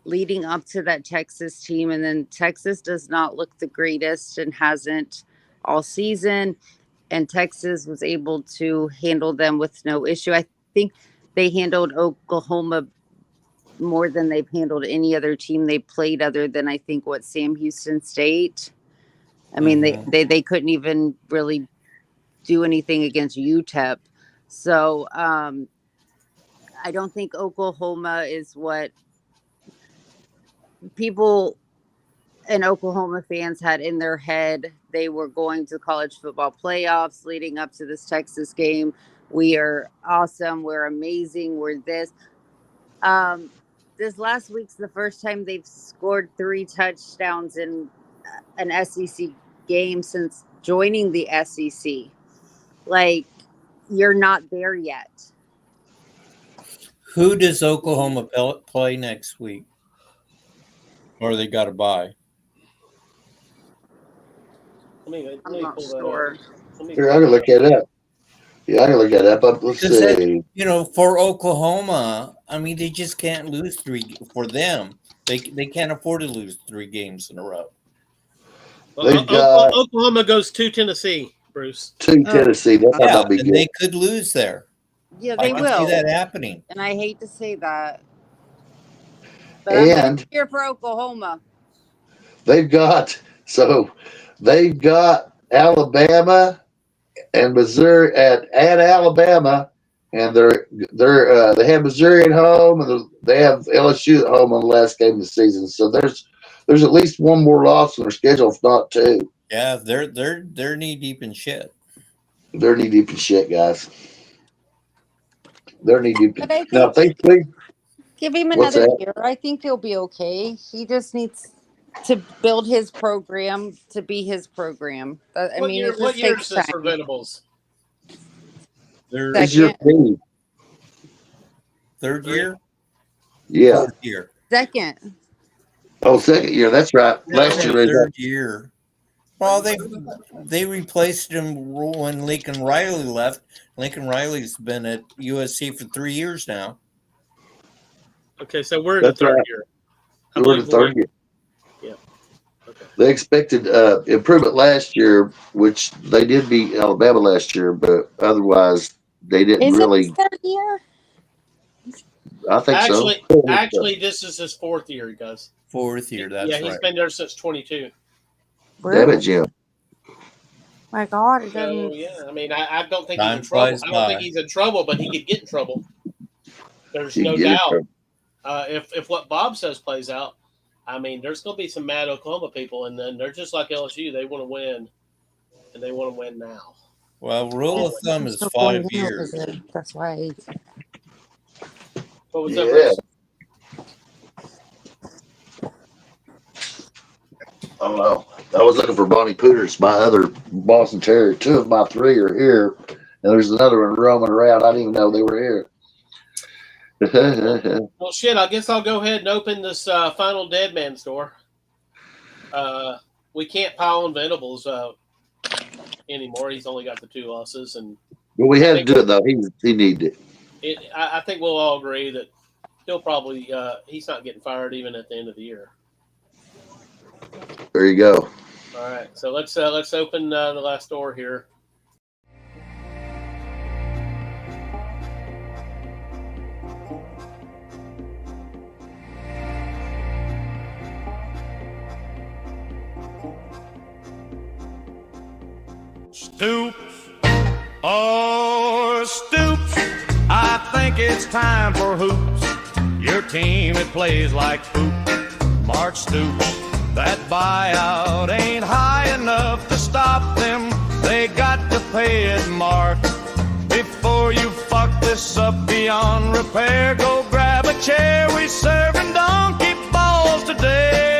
leading up to that Texas team. And then Texas does not look the greatest and hasn't all season. And Texas was able to handle them with no issue. I think they handled Oklahoma more than they've handled any other team they played, other than I think Sam Houston State. I mean, they couldn't even really do anything against UTEP. So I don't think Oklahoma is what people and Oklahoma fans had in their head. They were going to college football playoffs leading up to this Texas game. We are awesome. We're amazing. We're this. This last week's the first time they've scored 3 touchdowns in an SEC game since joining the SEC. Like, you're not there yet. Who does Oklahoma play next week? Or they got to bye? I'm not sure. Here, I can look it up. Yeah, I can look that up. Let's see. For Oklahoma, I mean, they just can't lose 3 for them. They can't afford to lose 3 games in a row. Well, Oklahoma goes to Tennessee, Bruce. To Tennessee. That'll be good. They could lose there. Yeah, they will. I see that happening. And I hate to say that. But I'm here for Oklahoma. They've got Alabama and Missouri at Alabama, and they have Missouri at home, and they have LSU at home on the last game of the season. So there's at least one more loss on their schedule, if not 2. Yeah, they're knee deep in shit. They're knee deep in shit, guys. They're knee deep. Now, give him another year. I think he'll be okay. He just needs to build his program to be his program. What year is this for Venables? Is your team? 3rd year? Yeah. 4th year. Second. Oh, 2nd year. That's right. Last year. 3rd year. Well, they replaced him when Lincoln Riley left. Lincoln Riley's been at USC for 3 years now. Okay, so we're in the 3rd year. We're in the 3rd year. Yeah. Okay. They expected improvement last year, which they did beat Alabama last year, but otherwise they didn't really. Is it his 3rd year? I think so. Actually, this is his 4th year, guys. 4th year, that's right. Yeah, he's been there since 22. Damn it, Jim. My God, it So, doesn't. yeah, I mean, I don't think Time he's in trouble. flies I don't by. think he's in trouble, but he could get in trouble. There's He no can get in doubt. If what Bob says plays out, I mean, there's going to be some mad Oklahoma people, and then they're just like LSU. They want to win, and they want to win now. Well, rule of thumb is 5 years. That's why. What was that, Bruce? Oh no, I was looking for Bonnie Pooters, my other Boston Terrier. 2 of my 3 are here, and there's another one roaming around. I didn't even know they were here. Well, shit, I guess I'll go ahead and open this final Dead Man store. We can't pile on Venables. anymore. He's only got the 2 losses, and Well, we had to do it though. He needed it. I think we'll all agree that he'll probably he's not getting fired even at the end of the year. There you go. All right, so let's open the last door here. Stoops, oh Stoops, I think it's time for hoops. Your team, it plays like poop. Mark Stoops, that buyout ain't high enough to stop them. They got to pay it, Mark. Before you fuck this up beyond repair, go grab a chair. We serving donkey balls today.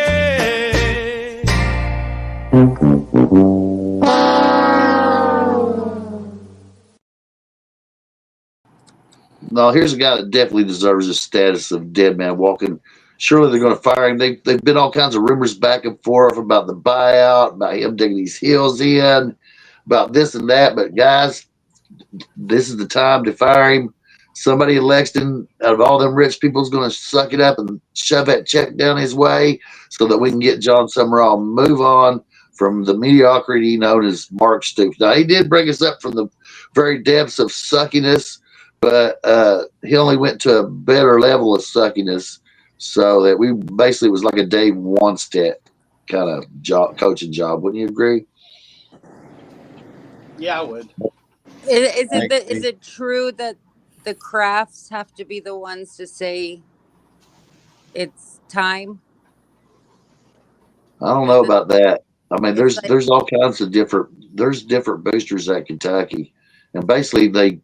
No, here's a guy that definitely deserves the status of dead man walking. Surely they're going to fire him. They've been all kinds of rumors back and forth about the buyout, about him digging his heels in, about this and that. But guys, this is the time to fire him. Somebody in Lexington, out of all them rich people, is going to suck it up and shove that check down his way so that we can get John Summerall move on from the mediocrity known as Mark Stoops. Now, he did bring us up from the very depths of suckiness, but he only went to a better level of suckiness, so that we basically was like a Dave Wanstead kind of coaching job. Wouldn't you agree? Yeah, I would. Is it true that the Crafts have to be the ones to say it's time? I don't know about that. I mean, there's all kinds of different boosters at Kentucky, and basically they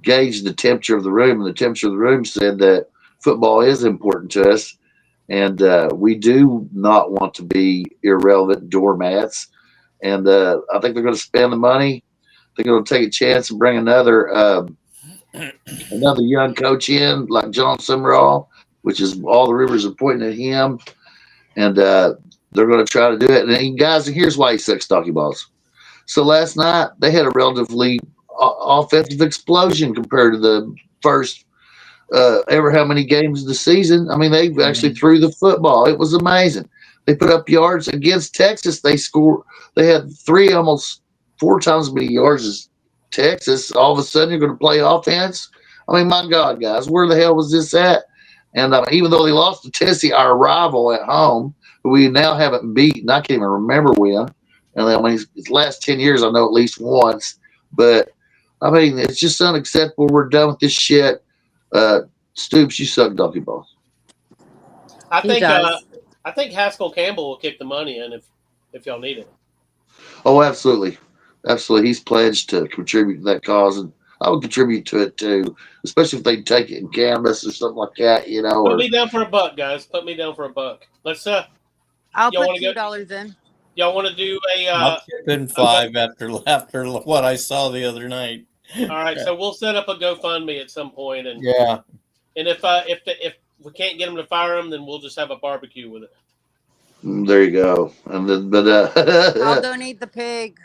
gauged the temperature of the room, and the temperature of the room said that football is important to us, and we do not want to be irrelevant doormats. And I think they're going to spend the money. They're going to take a chance and bring another young coach in, like John Summerall, which is all the rumors are pointing at him, and they're going to try to do it. And guys, here's why he sucks donkey balls. So last night they had a relatively offensive explosion compared to the first ever how many games of the season. I mean, they actually threw the football. It was amazing. They put up yards against Texas. They had almost 4 times as many yards as Texas. All of a sudden, you're going to play offense. I mean, my God, guys, where the hell was this at? And even though they lost to Tennessee, our rival at home, who we now haven't beaten, I can't even remember when. And I mean, it's the last 10 years, I know at least once. But I mean, it's just unacceptable. We're done with this shit. Stoops, you suck donkey balls. I think Haskell Campbell will kick the money in if y'all need it. Oh, absolutely. Absolutely. He's pledged to contribute to that cause, and I would contribute to it too, especially if they take it in canvas or something like that, you know. Put me down for $1, guys. Put me down for $1. Let's I'll put $2 in. Y'all want to do a I'll chip in $5 after what I saw the other night. All right, so we'll set up a GoFundMe at some point, and yeah. And if we can't get them to fire him, then we'll just have a barbecue with it. There you go. And then, I'll donate the pig.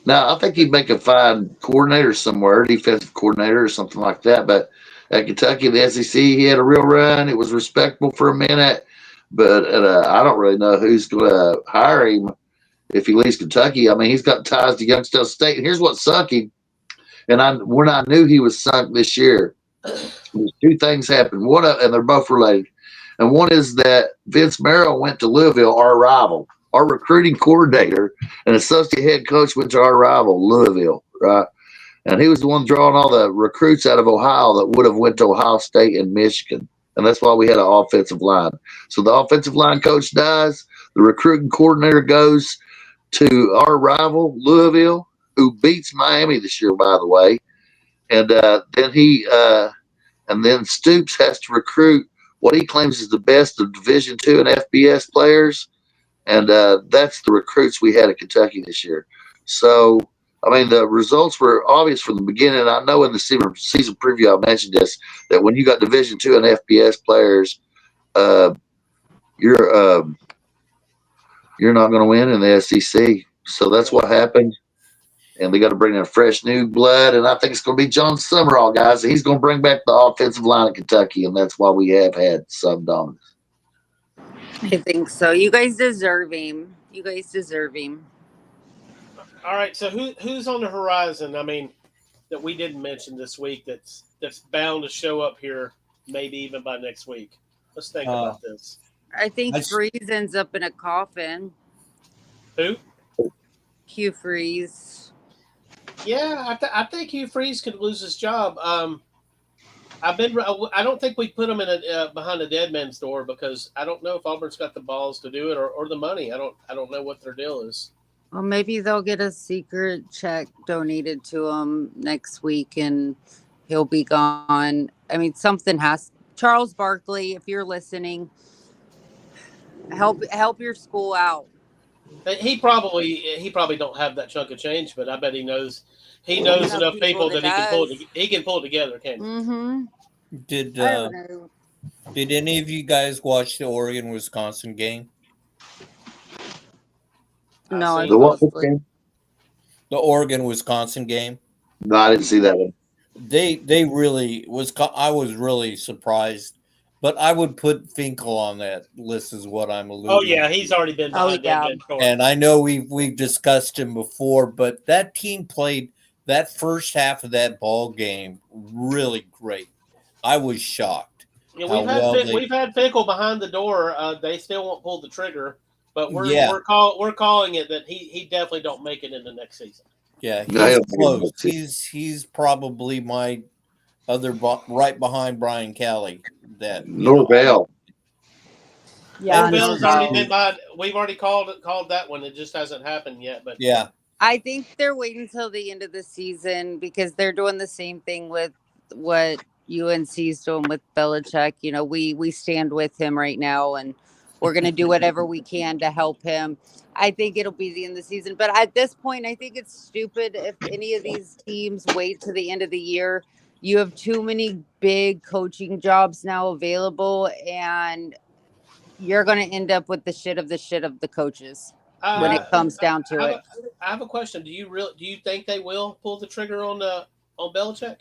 Now, I think he'd make a fine coordinator somewhere, defensive coordinator or something like that. But at Kentucky, the SEC, he had a real run. It was respectable for a minute. But I don't really know who's going to hire him if he leaves Kentucky. I mean, he's got ties to Youngstown State. And here's what's sucking. And when I knew he was sunk this year, 2 things happened. And they're both related. And one is that Vince Merrill went to Louisville, our rival. Our recruiting coordinator and associate head coach went to our rival, Louisville, right? And he was the one drawing all the recruits out of Ohio that would have went to Ohio State and Michigan. And that's why we had an offensive line. So the offensive line coach dies. The recruiting coordinator goes to our rival, Louisville, who beats Miami this year, by the way. And then Stoops has to recruit what he claims is the best of Division II and FBS players. And that's the recruits we had at Kentucky this year. So, I mean, the results were obvious from the beginning. I know in the season preview I mentioned this, that when you got Division II and FBS players, you're not going to win in the SEC. So that's what happened. and they got to bring in fresh new blood. And I think it's going to be John Summerall, guys. He's going to bring back the offensive line of Kentucky, and that's why we have had some dominance. I think so. You guys deserve him. All right, so who's on the horizon? I mean, that we didn't mention this week that's bound to show up here, maybe even by next week. Let's think about this. I think Freeze ends up in a coffin. Who? Hugh Freeze. Yeah, I think Hugh Freeze could lose his job. I don't think we put him in behind a dead man's door because I don't know if Auburn's got the balls to do it or the money. I don't know what their deal is. Well, maybe they'll get a secret check donated to him next week and he'll be gone. I mean, something has. Charles Barkley, if you're listening, help your school out. He probably don't have that chunk of change, but I bet he knows enough people that he can pull it together, can't he? Mm-hmm. Did any of you guys watch the Oregon-Wisconsin game? No, The Oregon-Wisconsin game. No, I didn't see that one. They really was. I was really surprised, but I would put Finkel on that list. Is what I'm alluding. Oh yeah, he's already been. And I know we've discussed him before, but that team played that first half of that ball game really great. I was shocked. Yeah, we've had Finkel behind the door. They still won't pull the trigger. But we're calling it that he definitely don't make it in the next season. Yeah, he's close. He's probably my other right behind Brian Kelly. That Norvell. Yeah, Norvell's already been by. We've already called that one. It just hasn't happened yet. But yeah, I think they're waiting until the end of the season because they're doing the same thing with what UNC's doing with Belichick. You know, we stand with him right now and. We're going to do whatever we can to help him. I think it'll be the end of the season. But at this point, I think it's stupid if any of these teams wait to the end of the year. You have too many big coaching jobs now available, and you're going to end up with the shit of the coaches when it comes down to it. I have a question. Do you think they will pull the trigger on Belichick?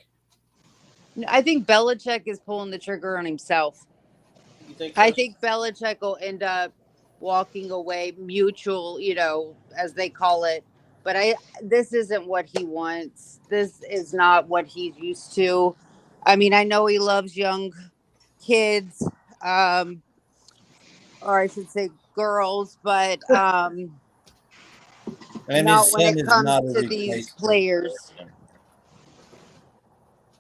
I think Belichick is pulling the trigger on himself. I think Belichick will end up walking away mutual, as they call it. But this isn't what he wants. This is not what he's used to. I mean, I know he loves young kids, or I should say girls, but and not when it comes to these players.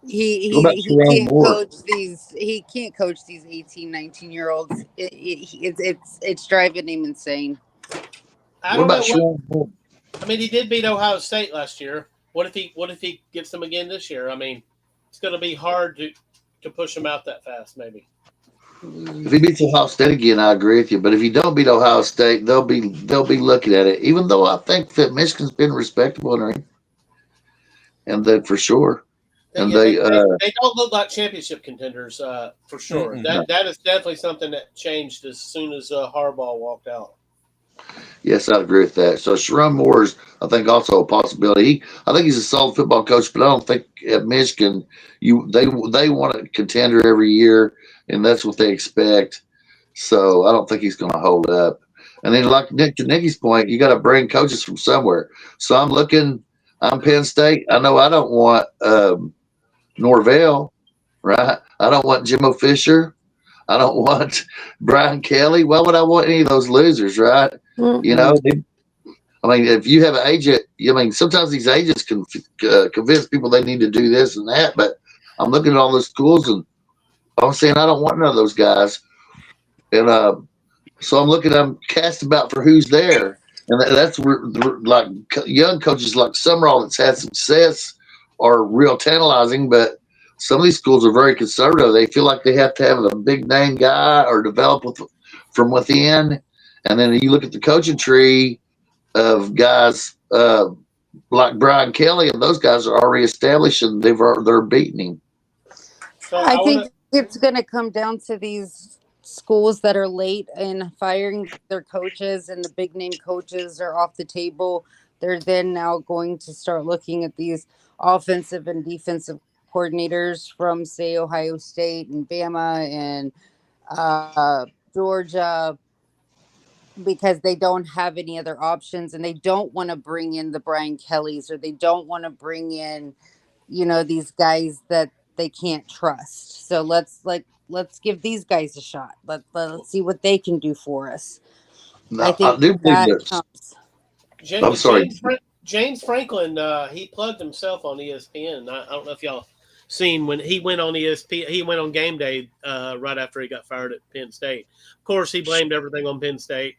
He can't coach these. He can't coach these 18, 19-year-olds. It's driving him insane. I mean, he did beat Ohio State last year. What if he gets them again this year? I mean, it's going to be hard to push him out that fast. Maybe. If he beats Ohio State again, I agree with you. But if he don't beat Ohio State, they'll be looking at it. Even though I think that Michigan's been respectable in him, and that for sure. And they don't look like championship contenders for sure. That is definitely something that changed as soon as Harbaugh walked out. Yes, I agree with that. So Sharon Moore is, I think, also a possibility. I think he's a solid football coach, but I don't think at Michigan they want a contender every year, and that's what they expect. So I don't think he's going to hold up. And then, like Nikki's point, you got to bring coaches from somewhere. So I'm Penn State. I know I don't want Norvell, right? I don't want Jimbo Fisher. I don't want Brian Kelly. Why would I want any of those losers, right? Mm-hmm. I mean, if you have an agent, sometimes these agents can convince people they need to do this and that, but I'm looking at all those schools and I'm saying I don't want none of those guys. And so I'm casting about for who's there. And that's where, like, young coaches like Summerall that's had success are real tantalizing, but some of these schools are very conservative. They feel like they have to have a big name guy or develop from within. And then you look at the coaching tree of guys like Brian Kelly, and those guys are already established and they're beating him. So I think it's going to come down to these schools that are late in firing their coaches and the big name coaches are off the table. they're then now going to start looking at these offensive and defensive coordinators from, say, Ohio State and Bama and Georgia, because they don't have any other options, and they don't want to bring in the Brian Kellys, or they don't want to bring in, these guys that they can't trust. So let's give these guys a shot. Let's see what they can do for us. I No, I think do believe that this. counts. I'm sorry. James Franklin, he plugged himself on ESPN. I don't know if y'all seen when he went on ESPN. He went on Game Day right after he got fired at Penn State. Of course, he blamed everything on Penn State,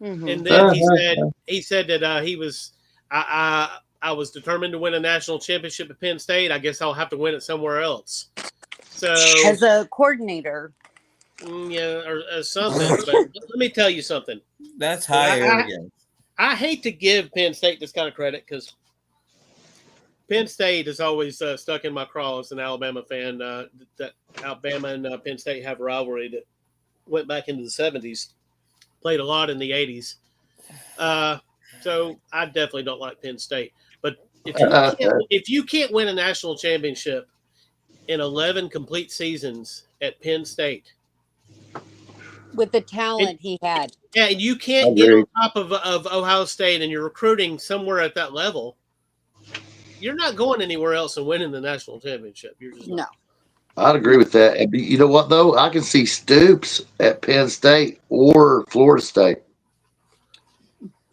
and then he said that he was I was determined to win a national championship at Penn State. I guess I'll have to win it somewhere else. So As a coordinator, yeah, or something. But let me tell you something. That's high arrogance. I hate to give Penn State this kind of credit because Penn State has always stuck in my craw as an Alabama fan. That Alabama and Penn State have a rivalry that went back into the 70s, played a lot in the 80s. So I definitely don't like Penn State. But if you can't win a national championship in 11 complete seasons at Penn State, with the talent he had, yeah, and you can't get on top of Ohio State, and you're recruiting somewhere at that level, you're not going anywhere else and winning the national championship. You're just not. I'd agree with that. And you know what, though? I can see Stoops at Penn State or Florida State.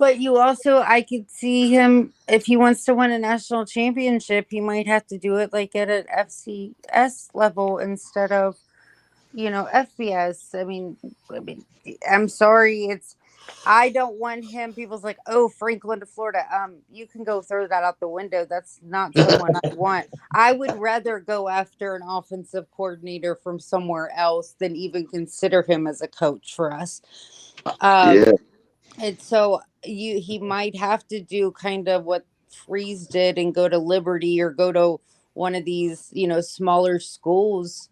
but I could see him, if he wants to win a national championship, he might have to do it like at an FCS level instead of, FBS. I mean, I'm sorry. I don't want him. People's like, oh, Franklin to Florida. You can go throw that out the window. That's not someone I want. I would rather go after an offensive coordinator from somewhere else than even consider him as a coach for us. And so he might have to do kind of what Freeze did and go to Liberty or go to one of these, smaller schools.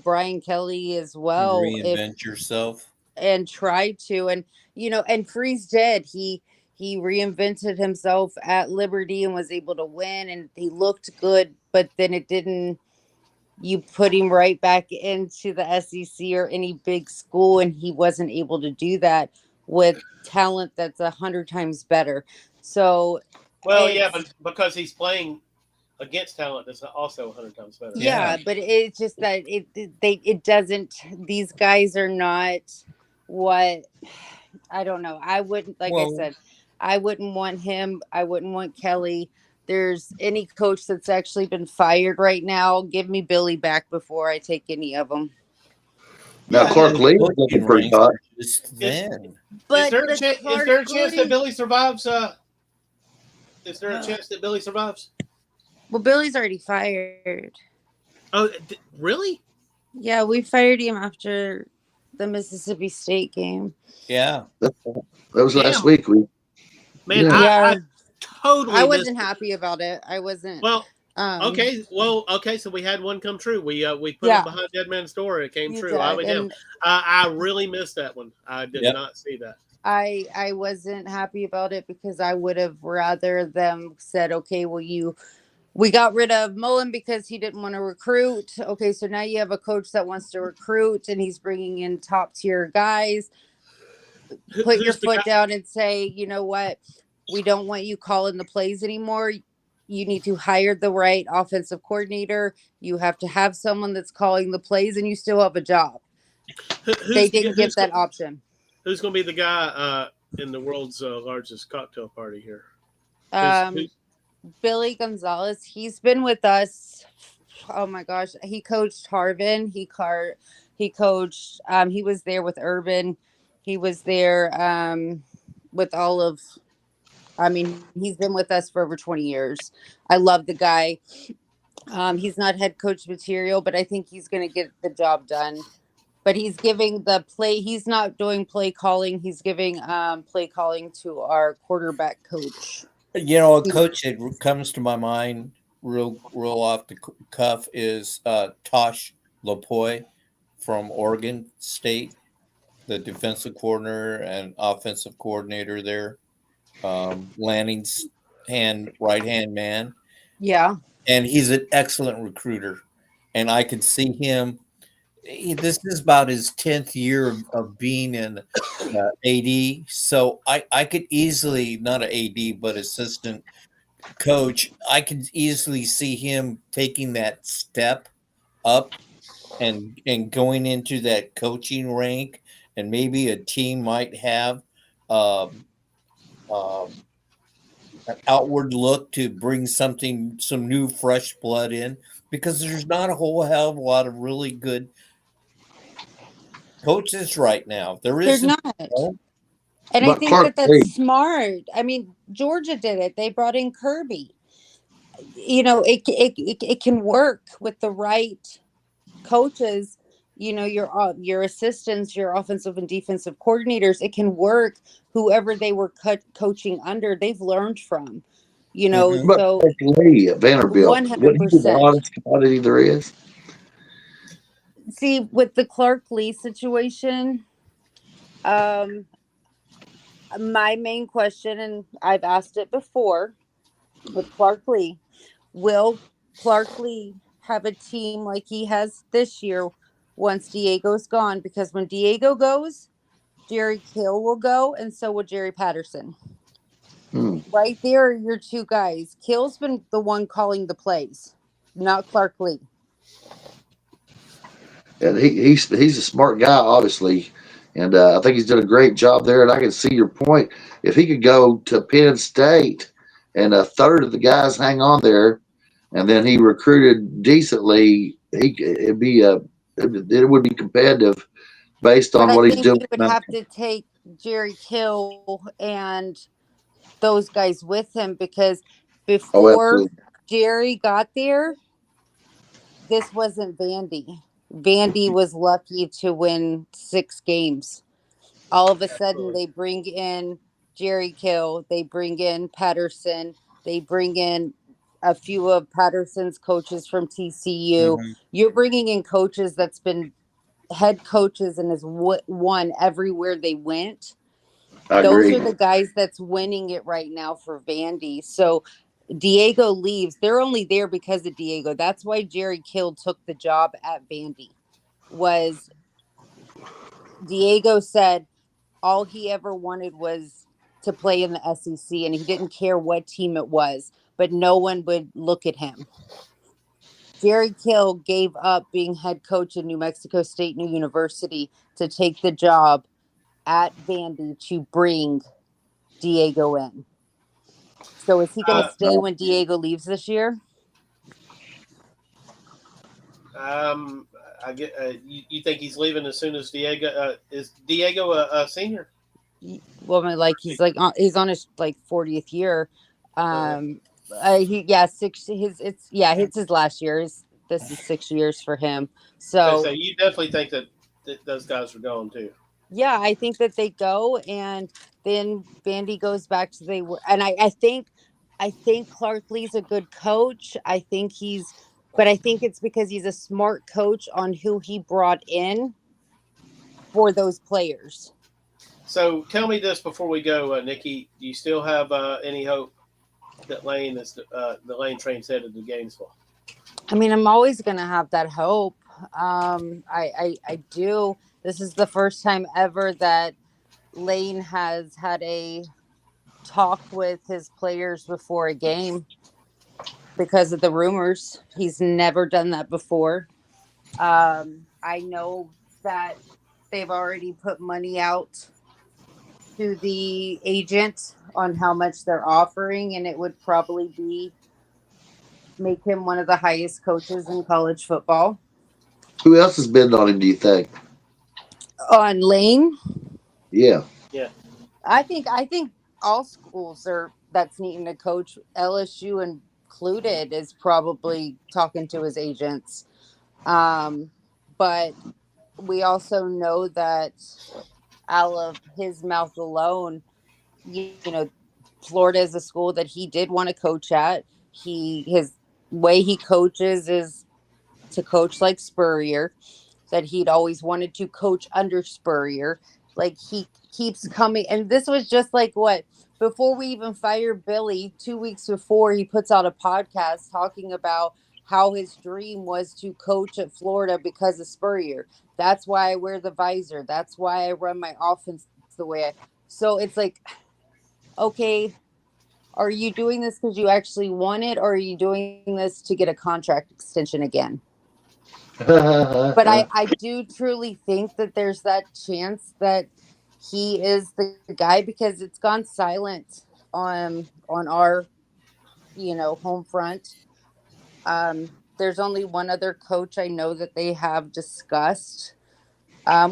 Brian Kelly as well. Reinvent yourself. And try to, and Freeze did. He reinvented himself at Liberty and was able to win, and he looked good, but then it didn't. You put him right back into the SEC or any big school, and he wasn't able to do that with talent that's 100 times better. So, but because he's playing against talent that's also 100 times better. Yeah, but it's just that it doesn't. These guys are not what, I don't know. I wouldn't, I said, I wouldn't want him. I wouldn't want Kelly. There's any coach that's actually been fired right now, give me Billy back before I take any of them. Now, Clark Lee was looking pretty hot. Is there a chance that Billy survives? Is there a chance that Billy survives? Well, Billy's already fired. Oh, really? Yeah, we fired him after the Mississippi State game. Yeah. That was last week. I totally. I wasn't happy about it. I wasn't. Well, okay. So we had one come true. We put it behind Dead Man's Door. It came true. I really missed that one. I did not see that. I wasn't happy about it because I would have rather them said, okay, well, we got rid of Mullen because he didn't want to recruit. Okay, so now you have a coach that wants to recruit and he's bringing in top tier guys. Put your foot down and say, you know what? We don't want you calling the plays anymore. You need to hire the right offensive coordinator. You have to have someone that's calling the plays, and you still have a job. They didn't give that option. Who's going to be the guy in the world's largest cocktail party here? Billy Gonzalez. He's been with us. Oh my gosh, he coached Harvin. He coached. He was there with Urban. He was there with all of. I mean, he's been with us for over 20 years. I love the guy. He's not head coach material, but I think he's going to get the job done. But he's giving the play. He's not doing play calling. He's giving play calling to our quarterback coach. You know, a coach that comes to my mind real off the cuff is Tosh Lapoy from Oregon State, the defensive coordinator and offensive coordinator there. Lanning's right hand man, Yeah. and he's an excellent recruiter. And I could see him. This is about his 10th year of being an AD, so I could easily, not an AD but assistant coach, I could easily see him taking that step up and going into that coaching rank, and maybe a team might have um, um, an outward look to bring some new fresh blood in, because there's not a whole hell of a lot of really good coaches right now. There They're isn't. not. No. And I But think Clark that Lee, that's smart. I mean, Georgia did it. They brought in Kirby. You know, it can work with the right coaches. You know, your assistants, your offensive and defensive coordinators. It can work. Whoever they were coaching under, they've learned from. You know, Mhm. but so Clark Lee at Vanderbilt, wouldn't he be the 100%. hottest commodity there is? See, with the Clark Lee situation, um, my main question, and I've asked it before with Clark Lee, will Clark Lee have a team like he has this year once Diego's gone? Because when Diego goes, Jerry Kill will go, and so will Jerry Patterson. Right there are your two guys. Kill's been the one calling the plays, not Clark Lee. And he's a smart guy, obviously, and I think he's done a great job there. And I can see your point. If he could go to Penn State, and a third of the guys hang on there, and then he recruited decently, it would be competitive based But on I what he's think doing. you would have to take Jerry Kill and those guys with him, because Oh, before absolutely. Jerry got there, this wasn't Vandy. Vandy was lucky to win 6 games. All of a sudden, they bring in Jerry Kill, they bring in Patterson, they bring in a few of Patterson's coaches from TCU. Mhm. You're bringing in coaches that's been head coaches and has won everywhere they went. I Those agree. are the guys that's winning it right now for Vandy. So Diego leaves. They're only there because of Diego. That's why Jerry Kill took the job at Vandy. Was Diego said all he ever wanted was to play in the SEC, and he didn't care what team it was, but no one would look at him. Jerry Kill gave up being head coach at New Mexico State New University to take the job at Vandy to bring Diego in. So is he going to stay when Diego leaves this year? I get. You think he's leaving as soon as Diego? Is Diego a senior? Well, I mean, like he's on his like 40th year. It's his last year. This is 6 years for him. So So you definitely think that those guys are going too. yeah, I think that they go, and then Vandy goes back to they were. And I think Clark Lee's a good coach. But I think it's because he's a smart coach on who he brought in for those players. So tell me this before we go, Nikki. Do you still have any hope that Lane is the Lane train's headed to Gainesville? I mean, I'm always going to have that hope. I do. This is the first time ever that Lane has had a talk with his players before a game because of the rumors. He's never done that before. I know that they've already put money out to the agent on how much they're offering, and it would probably make him one of the highest coaches in college football. Who else has been on him, do you think? On Lane? Yeah. Yeah. I think all schools that's needing a coach, LSU included, is probably talking to his agents. But we also know that out of his mouth alone, you know, Florida is a school that he did want to coach at. His way he coaches is to coach like Spurrier, that he'd always wanted to coach under Spurrier. Like keeps coming. And this was just like what, before we even fired Billy, 2 weeks before, he puts out a podcast talking about how his dream was to coach at Florida because of Spurrier. That's why I wear the visor. That's why I run my offense the way I. So it's like, okay, are you doing this because you actually want it, or are you doing this to get a contract extension again? But I do truly think that there's that chance that he is the guy, because it's gone silent on our home front. There's only one other coach I know that they have discussed,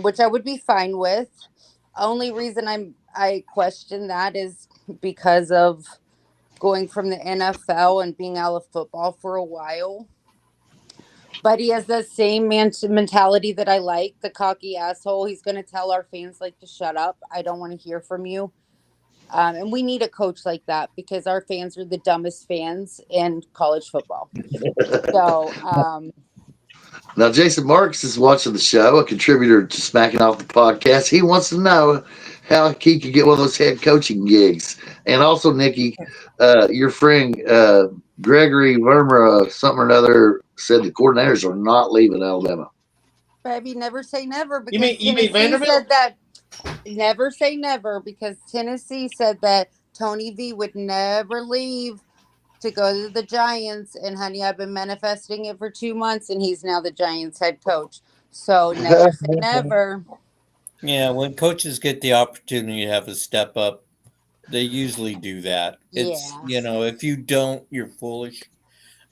which I would be fine with. Only reason I question that is because of going from the NFL and being out of football for a while. But he has the same mentality that I like, the cocky asshole. He's going to tell our fans like to shut up. I don't want to hear from you. And we need a coach like that, because our fans are the dumbest fans in college football. So, Now, Jason Marks is watching the show, a contributor to Smacking Off the Podcast. He wants to know how he could get one of those head coaching gigs. And also, Nikki, your friend Gregory Vermeer, something or another, said the coordinators are not leaving Alabama. baby, never say never, because You mean Tennessee Vanderbilt? said that. Never say never, because Tennessee said that Tony V would never leave to go to the Giants. And honey, I've been manifesting it for 2 months, and he's now the Giants head coach. So never say never. Yeah, when coaches get the opportunity to have a step up, they usually do that. It's Yeah. if you don't, you're foolish.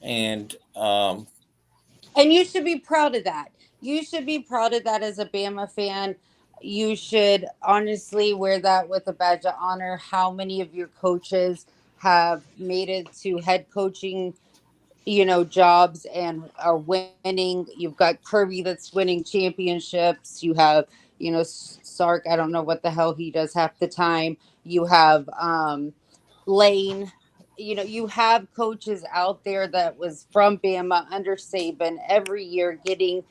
And And you should be proud of that. You should be proud of that as a Bama fan. You should honestly wear that with a badge of honor. How many of your coaches have made it to head coaching, jobs and are winning? You've got Kirby that's winning championships. You have, Sark. I don't know what the hell he does half the time. You have Lane. You have coaches out there that was from Bama under Saban every year getting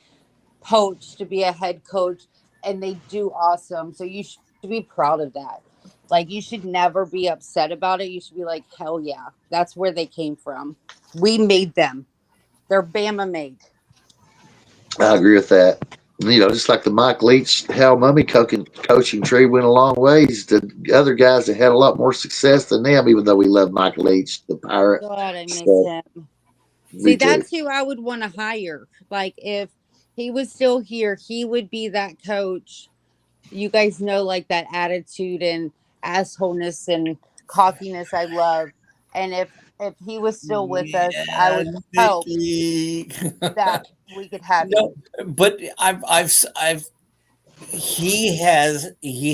poached to be a head coach, and they do awesome. So you should be proud of that. Like, you should never be upset about it. You should be like, hell yeah, that's where they came from. We made them. They're Bama made. I agree with that. Just like the Mike Leach, Hal Mummy coaching tree went a long ways. The other guys that had a lot more success than them, even though we love Mike Leach, the Pirate. God, I miss So, him. me See, too. that's who I would want to hire. Like, if he was still here, he would be that coach. You guys know, like, that attitude and assholeness and cockiness I love. And if he was still with us, I would hope Nikki. that we could have No, him. but he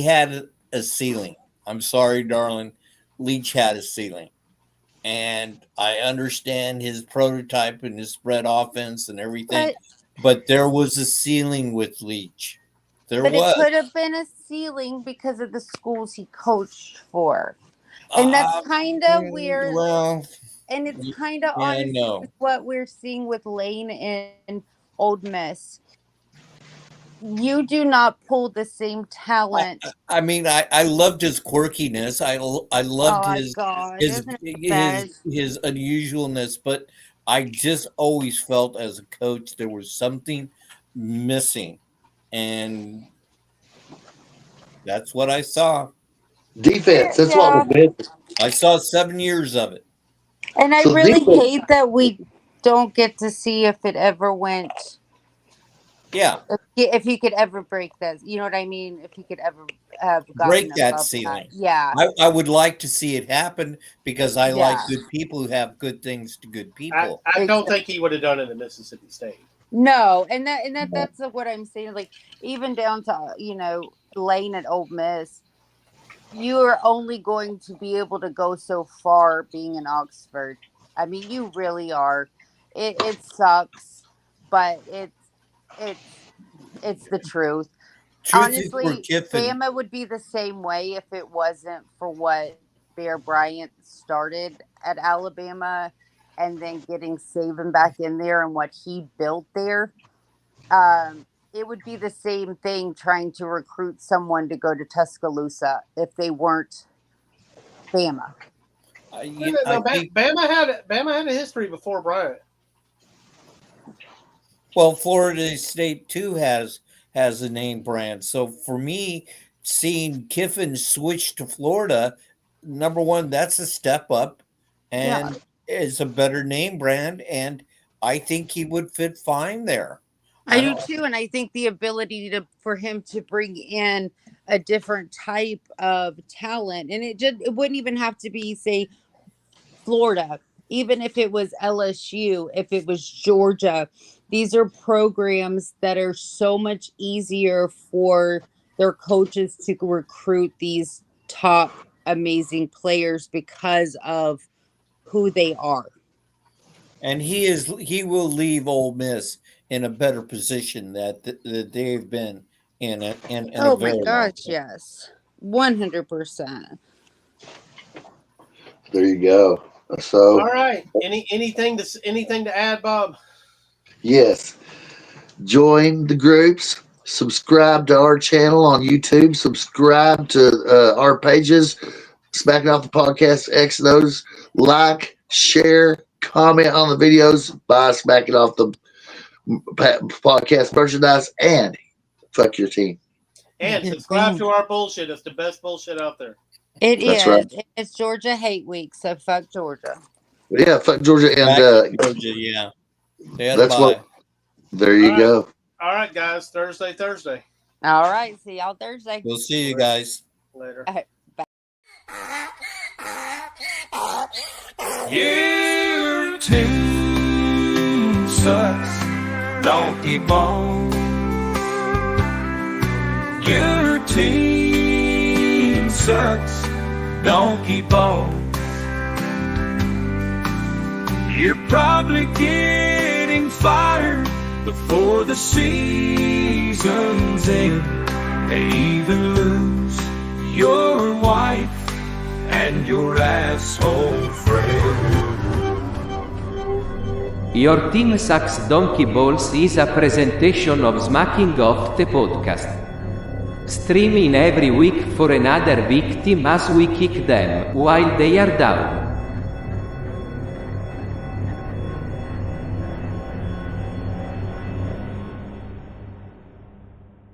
had a ceiling. I'm sorry, darling. Leach had a ceiling. And I understand his prototype and his spread offense and everything, but there was a ceiling with Leach. There But was. it could have been a ceiling because of the schools he coached for. And that's kind of weird. Well, And it's kind of yeah, I honestly know. what we're seeing with Lane and Old Miss. You do not pull the same talent. I mean, I loved his quirkiness. I loved Oh his God, his isn't it his best? his unusualness, but I just always felt as a coach there was something missing, and that's what I saw. Defense. That's what we did. I saw 7 years of it. And I So really defense- hate that we don't get to see if it ever went. Yeah, If he could ever break this, you know what I mean? If he could ever have gotten break that above ceiling. Yeah. I would like to see it happen because I like Yeah. good people who have good things to good people. I don't think he would have done it in Mississippi State. No, and that's what I'm saying. Like, even down to Lane at Ole Miss, you are only going to be able to go so far being in Oxford. I mean, you really are. It sucks, but it's the truth. Truth Honestly, is forgiven. Bama would be the same way if it wasn't for what Bear Bryant started at Alabama, and then getting Saban back in there and what he built there. it would be the same thing trying to recruit someone to go to Tuscaloosa if they weren't Bama. Bama had a history before Bryant. Well, Florida State too has a name brand. So for me, seeing Kiffin switch to Florida, number one, that's a step up, and it's a better name brand, and I think he would fit fine there. I do too, and I think the ability for him to bring in a different type of talent, and it wouldn't even have to be, say, Florida, even if it was LSU, if it was Georgia. These are programs that are so much easier for their coaches to recruit these top amazing players because of who they are. And he will leave Ole Miss in a better position that they've been in. Oh my gosh, yes, 100%. There you go. So, all right. Anything to add, Bob? Yes. Join the groups. Subscribe to our channel on YouTube. Subscribe to our pages. Smacking Off the Podcast X those. Like, share, comment on the videos. Buy Smacking Off the Podcast merchandise, and fuck your team. And subscribe to our bullshit. It's the best bullshit out there. That's is. Right. It's Georgia Hate Week, so fuck Georgia. Yeah, fuck Georgia. And Georgia, yeah. That's what. There you go. All right, guys. Thursday. All right. See y'all Thursday. We'll see you guys later. Bye. Your team sucks. Don't keep on. Your team sucks. Don't keep on. You're probably getting fired before the season's end. May even lose your wife and your asshole friend. Your Team Sucks Donkey Balls is a presentation of Smacking Off the Podcast. Stream in every week for another victim as we kick them while they are down.